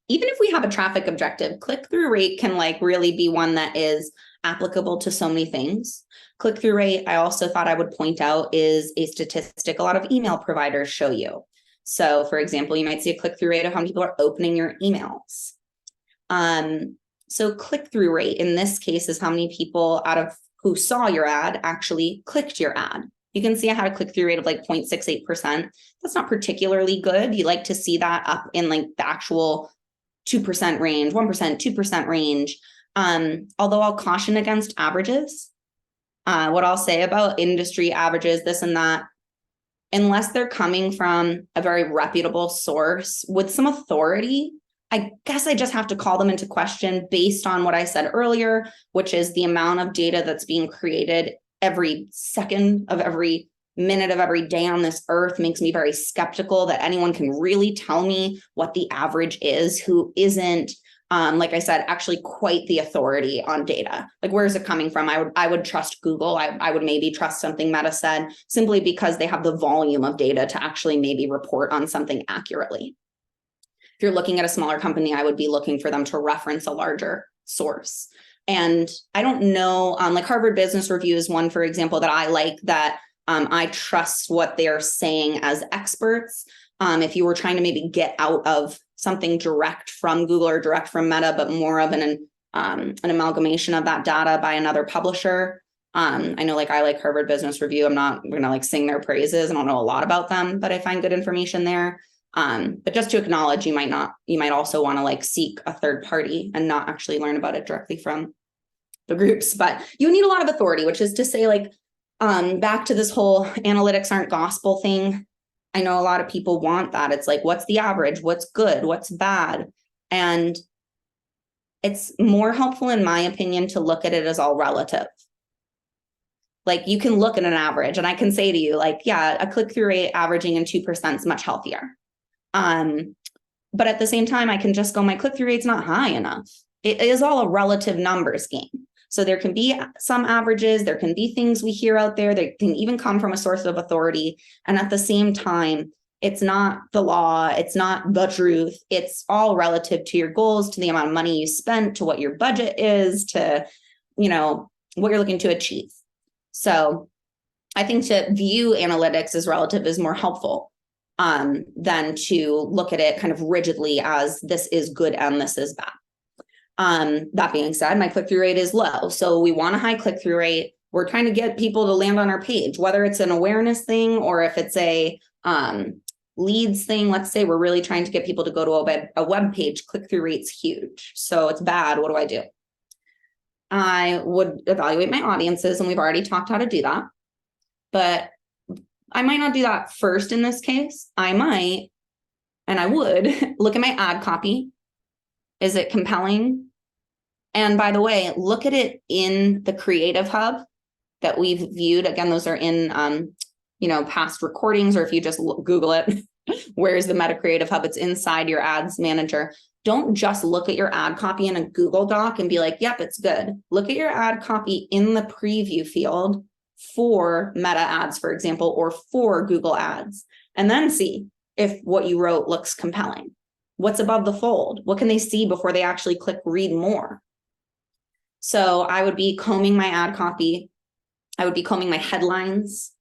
Even if we have a traffic objective, click-through rate can like really be one that is applicable to so many things. Click-through rate, I also thought I would point out, is a statistic a lot of email providers show you. So for example, you might see a click-through rate of how many people are opening your emails. So click-through rate in this case is how many people out of who saw your ad actually clicked your ad. You can see I had a click-through rate of like 0.68%. That's not particularly good. You like to see that up in like the actual 2% range, 1%, 2% range. Although I'll caution against averages. What I'll say about industry averages, this and that, unless they're coming from a very reputable source with some authority, I guess I just have to call them into question based on what I said earlier, which is the amount of data that's being created every second of every minute of every day on this earth makes me very skeptical that anyone can really tell me what the average is who isn't, like I said, actually quite the authority on data. Like, where is it coming from? I would trust Google. I would maybe trust something Meta said simply because they have the volume of data to actually maybe report on something accurately. If you're looking at a smaller company, I would be looking for them to reference a larger source. And I don't know, like Harvard Business Review is one, for example, that I like that I trust what they're saying as experts. If you were trying to maybe get out of something direct from Google or direct from Meta, but more of an amalgamation of that data by another publisher. I know like I like Harvard Business Review. I'm not going to like sing their praises. I don't know a lot about them, but I find good information there. But just to acknowledge, you might also want to like seek a third party and not actually learn about it directly from the groups. But you need a lot of authority, which is to say, like, back to this whole analytics aren't gospel thing. I know a lot of people want that. It's like, what's the average? What's good? What's bad? And it's more helpful, in my opinion, to look at it as all relative. Like, you can look at an average and I can say to you, like, yeah, a click-through rate averaging in 2% is much healthier. But at the same time, I can just go, my click-through rate's not high enough. It is all a relative numbers game. So there can be some averages, there can be things we hear out there that can even come from a source of authority. And at the same time, it's not the law, it's not the truth. It's all relative to your goals, to the amount of money you spent, to what your budget is, to, you know, what you're looking to achieve. So I think to view analytics as relative is more helpful than to look at it kind of rigidly as this is good and this is bad. That being said, my click-through rate is low. So we want a high click-through rate. We're trying to get people to land on our page, whether it's an awareness thing or if it's a leads thing. Let's say we're really trying to get people to go to a web page. Click-through rate's huge. So it's bad. What do I do? I would evaluate my audiences, and we've already talked how to do that. But I might not do that first in this case. I might, and I would, look at my ad copy. Is it compelling? And by the way, look at it in the Creative Hub that we've viewed. Again, those are in past recordings, or if you just Google it, where's the Meta Creative Hub? It's inside your ads manager. Don't just look at your ad copy in a Google Doc and be like, yep, it's good. Look at your ad copy in the preview field for Meta ads, for example, or for Google ads, and then see if what you wrote looks compelling. What's above the fold? What can they see before they actually click read more? So I would be combing my ad copy. I would be combing my headlines.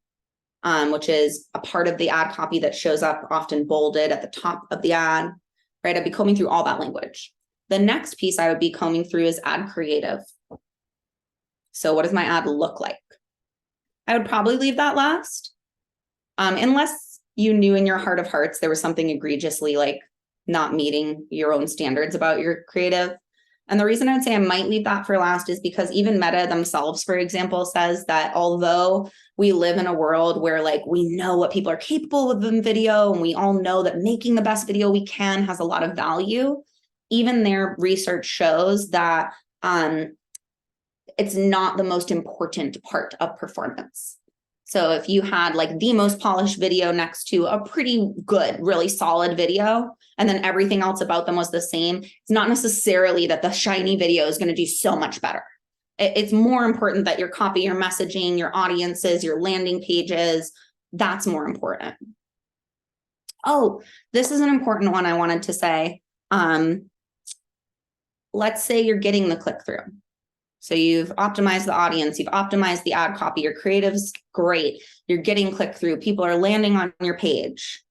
which is a part of the ad copy that shows up often bolded at the top of the ad, right? I'd be combing through all that language. The next piece I would be combing through is ad creative. So what does my ad look like? I would probably leave that last, unless you knew in your heart of hearts there was something egregiously like not meeting your own standards about your creative. And the reason I would say I might leave that for last is because even Meta themselves, for example, says that although we live in a world where like we know what people are capable of in video, and we all know that making the best video we can has a lot of value, even their research shows that it's not the most important part of performance. So if you had like the most polished video next to a pretty good, really solid video, and then everything else about them was the same, it's not necessarily that the shiny video is going to do so much better. It's more important that your copy, your messaging, your audiences, your landing pages, that's more important. Oh, this is an important one I wanted to say. Let's say you're getting the click-through. So you've optimized the audience, you've optimized the ad copy, your creative's great, you're getting click-through, people are landing on your page,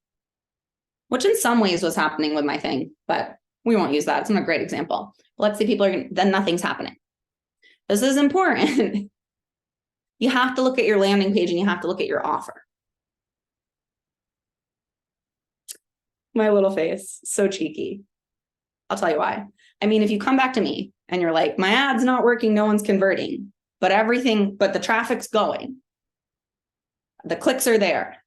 which in some ways was happening with my thing, but we won't use that. It's not a great example. Let's say people are, then nothing's happening. This is important. You have to look at your landing page and you have to look at your offer. My little face, so cheeky. I'll tell you why. I mean, if you come back to me and you're like, my ad's not working, no one's converting, but the traffic's going, the clicks are there,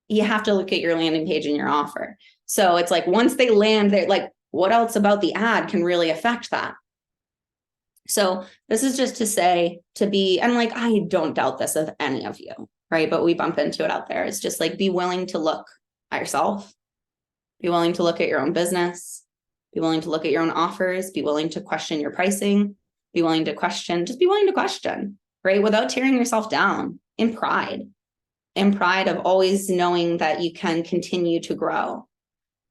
you have to look at your landing page and your offer. So it's like, once they land, they're like, what else about the ad can really affect that? So this is just to say, and like, I don't doubt this of any of you, right? But we bump into it out there. It's just like, be willing to look at yourself, be willing to look at your own business, be willing to look at your own offers, be willing to question your pricing, be willing to question, right? Without tearing yourself down, in pride of always knowing that you can continue to grow.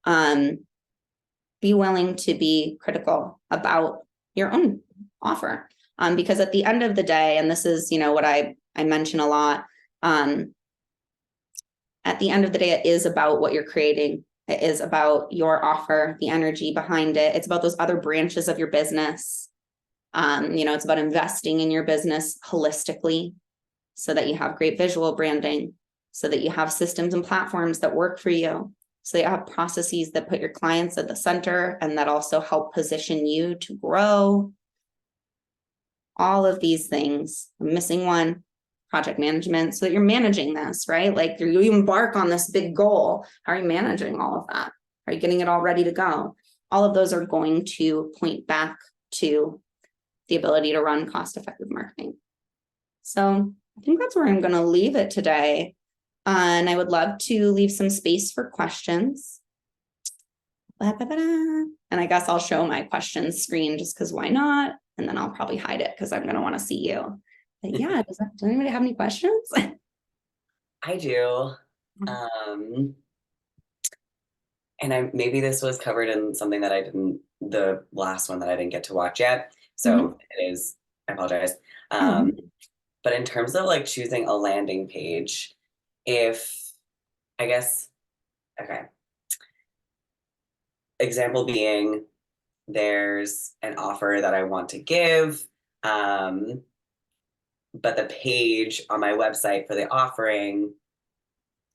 Be willing to be critical about your own offer. Because at the end of the day, and this is, what I mention a lot, at the end of the day, it is about what you're creating. It is about your offer, the energy behind it. It's about those other branches of your business. It's about investing in your business holistically so that you have great visual branding, so that you have systems and platforms that work for you, so that you have processes that put your clients at the center and that also help position you to grow. All of these things. I'm missing one. Project management, so that you're managing this, right? Like you embark on this big goal. How are you managing all of that? Are you getting it all ready to go? All of those are going to point back to the ability to run cost-effective marketing. So I think that's where I'm going to leave it today. And I would love to leave some space for questions. And I guess I'll show my questions screen just because why not? And then I'll probably hide it because I'm going to want to see you. But yeah, does anybody have any questions? I do. And maybe this was covered in something that the last one that I didn't get to watch yet. So it is, I apologize. But in terms of like choosing a landing page, example being, there's an offer that I want to give, but the page on my website for the offering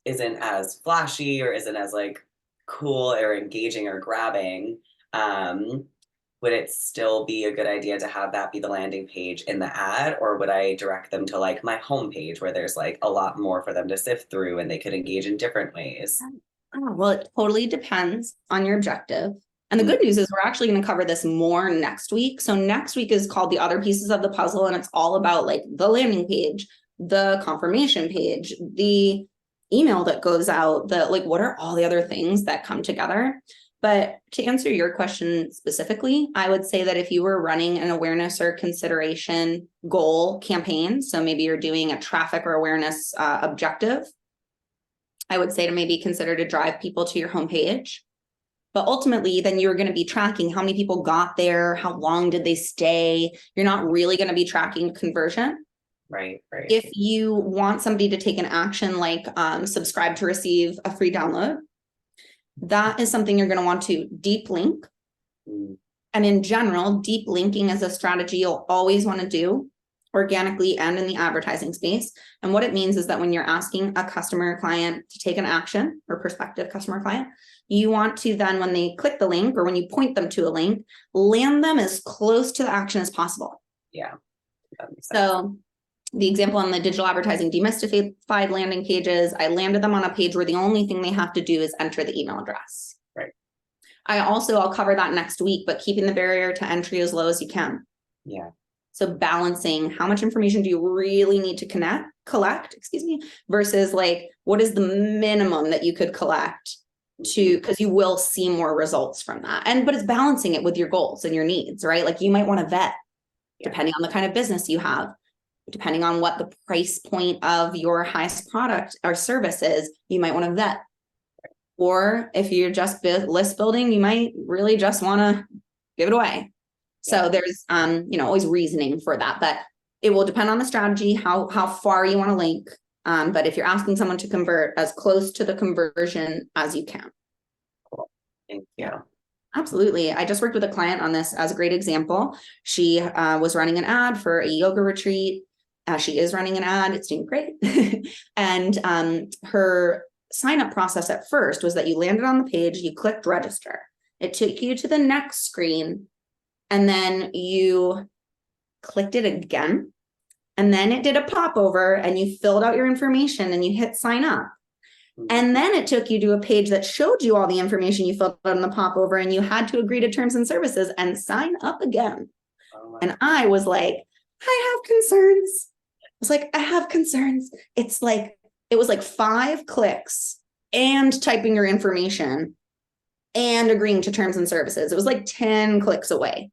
isn't as flashy or isn't as like cool or engaging or grabbing. Would it still be a good idea to have that be the landing page in the ad, or would I direct them to like my homepage where there's like a lot more for them to sift through and they could engage in different ways? Well, it totally depends on your objective. And the good news is we're actually going to cover this more next week. So next week is called the other pieces of the puzzle. And it's all about like the landing page, the confirmation page, the email that goes out, what are all the other things that come together? But to answer your question specifically, I would say that if you were running an awareness or consideration goal campaign, so maybe you're doing a traffic or awareness objective, I would say to maybe consider to drive people to your homepage. But ultimately, then you're going to be tracking how many people got there, how long did they stay. You're not really going to be tracking conversion. Right. If you want somebody to take an action like subscribe to receive a free download, that is something you're going to want to deep link. Mm. And in general, deep linking is a strategy you'll always want to do organically and in the advertising space. And what it means is that when you're asking a customer or client to take an action, or prospective customer or client, you want to then, when they click the link or when you point them to a link, land them as close to the action as possible. Yeah. That makes sense. So the example on the digital advertising demystified landing pages, I landed them on a page where the only thing they have to do is enter the email address. Right. I'll cover that next week, but keeping the barrier to entry as low as you can. Yeah. So balancing how much information do you really need to collect, versus like, what is the minimum that you could collect because you will see more results from that. But it's balancing it with your goals and your needs, right? Like you might want to vet, depending on the kind of business you have, depending on what the price point of your highest product or service is, you might want to vet. Or if you're just list building, you might really just want to give it away. So there's, always reasoning for that, but it will depend on the strategy, how far you want to link. But if you're asking someone to convert, as close to the conversion as you can. Cool. Thank you. Absolutely. I just worked with a client on this as a great example. She was running an ad for a yoga retreat. She is running an ad. It's doing great. And her sign-up process at first was that you landed on the page, you clicked register. It took you to the next screen, and then you clicked it again. And then it did a popover and you filled out your information and you hit sign up. And then it took you to a page that showed you all the information you filled out in the popover, and you had to agree to terms and services and sign up again. And I was like, I have concerns. I have concerns. It was like 5 clicks and typing your information and agreeing to terms and services. It was like 10 clicks away.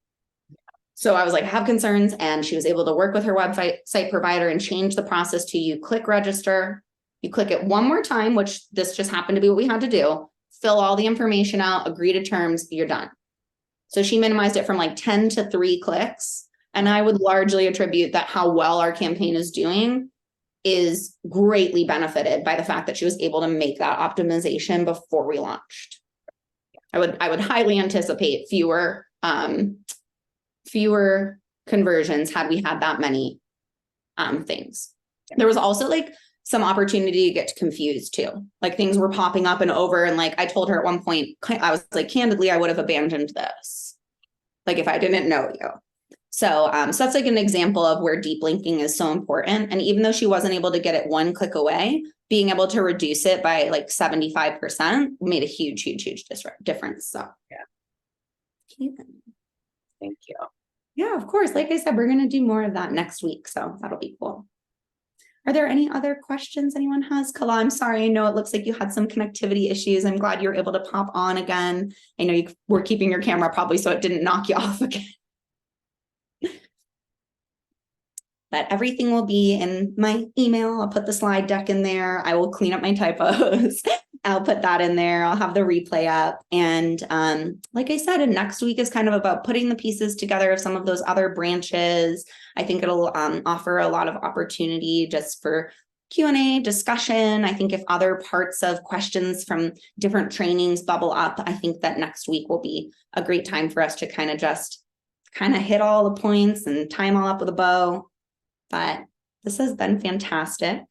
So I was like, I have concerns. And she was able to work with her website provider and change the process to you click register. You click it one more time, which this just happened to be what we had to do. Fill all the information out, agree to terms, you're done. So she minimized it from like 10 to 3 clicks. And I would largely attribute that how well our campaign is doing is greatly benefited by the fact that she was able to make that optimization before we launched. I would highly anticipate fewer conversions had we had that many things. There was also like some opportunity to get confused too. Like things were popping up and over. And like I told her at one point, I was like, candidly, I would have abandoned this, like if I didn't know you. So that's like an example of where deep linking is so important. And even though she wasn't able to get it one click away, being able to reduce it by like 75% made a huge difference. So yeah. Thank you. Yeah, of course. Like I said, we're going to do more of that next week. So that'll be cool. Are there any other questions anyone has? Kala, I'm sorry. I know it looks like you had some connectivity issues. I'm glad you're able to pop on again. I know you were keeping your camera probably so it didn't knock you off again. But everything will be in my email. I'll put the slide deck in there. I will clean up my typos. I'll put that in there. I'll have the replay up. And like I said, and next week is kind of about putting the pieces together of some of those other branches. I think it'll offer a lot of opportunity just for Q&A discussion. I think if other parts of questions from different trainings bubble up, I think that next week will be a great time for us to kind of hit all the points and tie them all up with a bow. But this has been fantastic.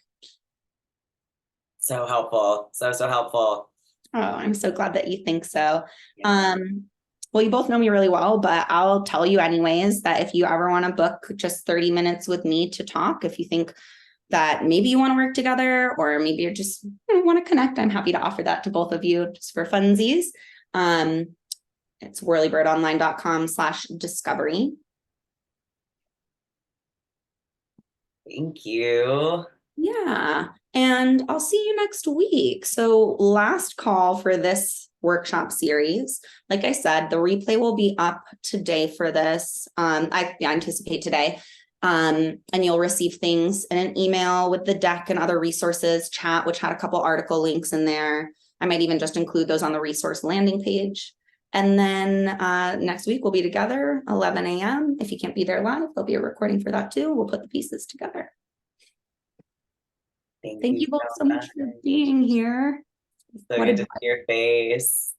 So helpful. So helpful. Oh, I'm so glad that you think so. Yeah. Well, you both know me really well, but I'll tell you anyways that if you ever want to book just 30 minutes with me to talk, if you think that maybe you want to work together or maybe you're just want to connect, I'm happy to offer that to both of you just for funsies. It's whirlybirdonline.com/discovery. Thank you. Yeah. And I'll see you next week. So last call for this workshop series. Like I said, the replay will be up today for this. I anticipate today. And you'll receive things in an email with the deck and other resources, chat, which had a couple article links in there. I might even just include those on the resource landing page. And then next week we'll be together 11 a.m. If you can't be there live, there'll be a recording for that too. We'll put the pieces together. Thank you both so much for being here. So What good to see your face.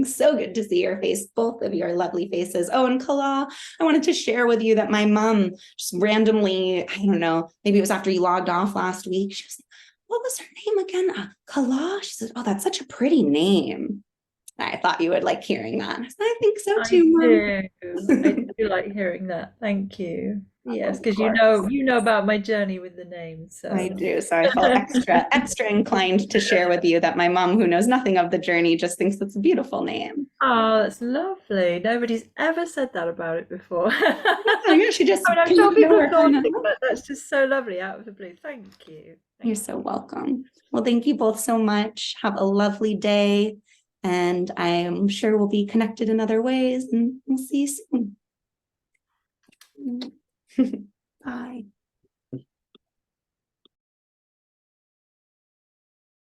So good to see your face, both of your lovely faces. Oh, and Kala, I wanted to share with you that my mom just randomly, I don't know, maybe it was after you logged off last week. She was, what was her name again? Kala. She said, oh, that's such a pretty name. I thought you would like hearing that. I said, I think so too, Mom. I do like hearing that. Thank you. Yes, Of because course. you know about my journey with the name. I So do. So I felt extra inclined to share with you that my mom, who knows nothing of the journey, just thinks it's a beautiful name. oh, that's lovely. Nobody's ever said that about it before. Oh, yeah, she just I'm came sure out of people nowhere, thought kind of. it, but that's just so lovely out of the blue. Thank you. You're so welcome. Well, thank you both so much. Have a lovely day. And I'm sure we'll be connected in other ways, and we'll see you soon. Bye.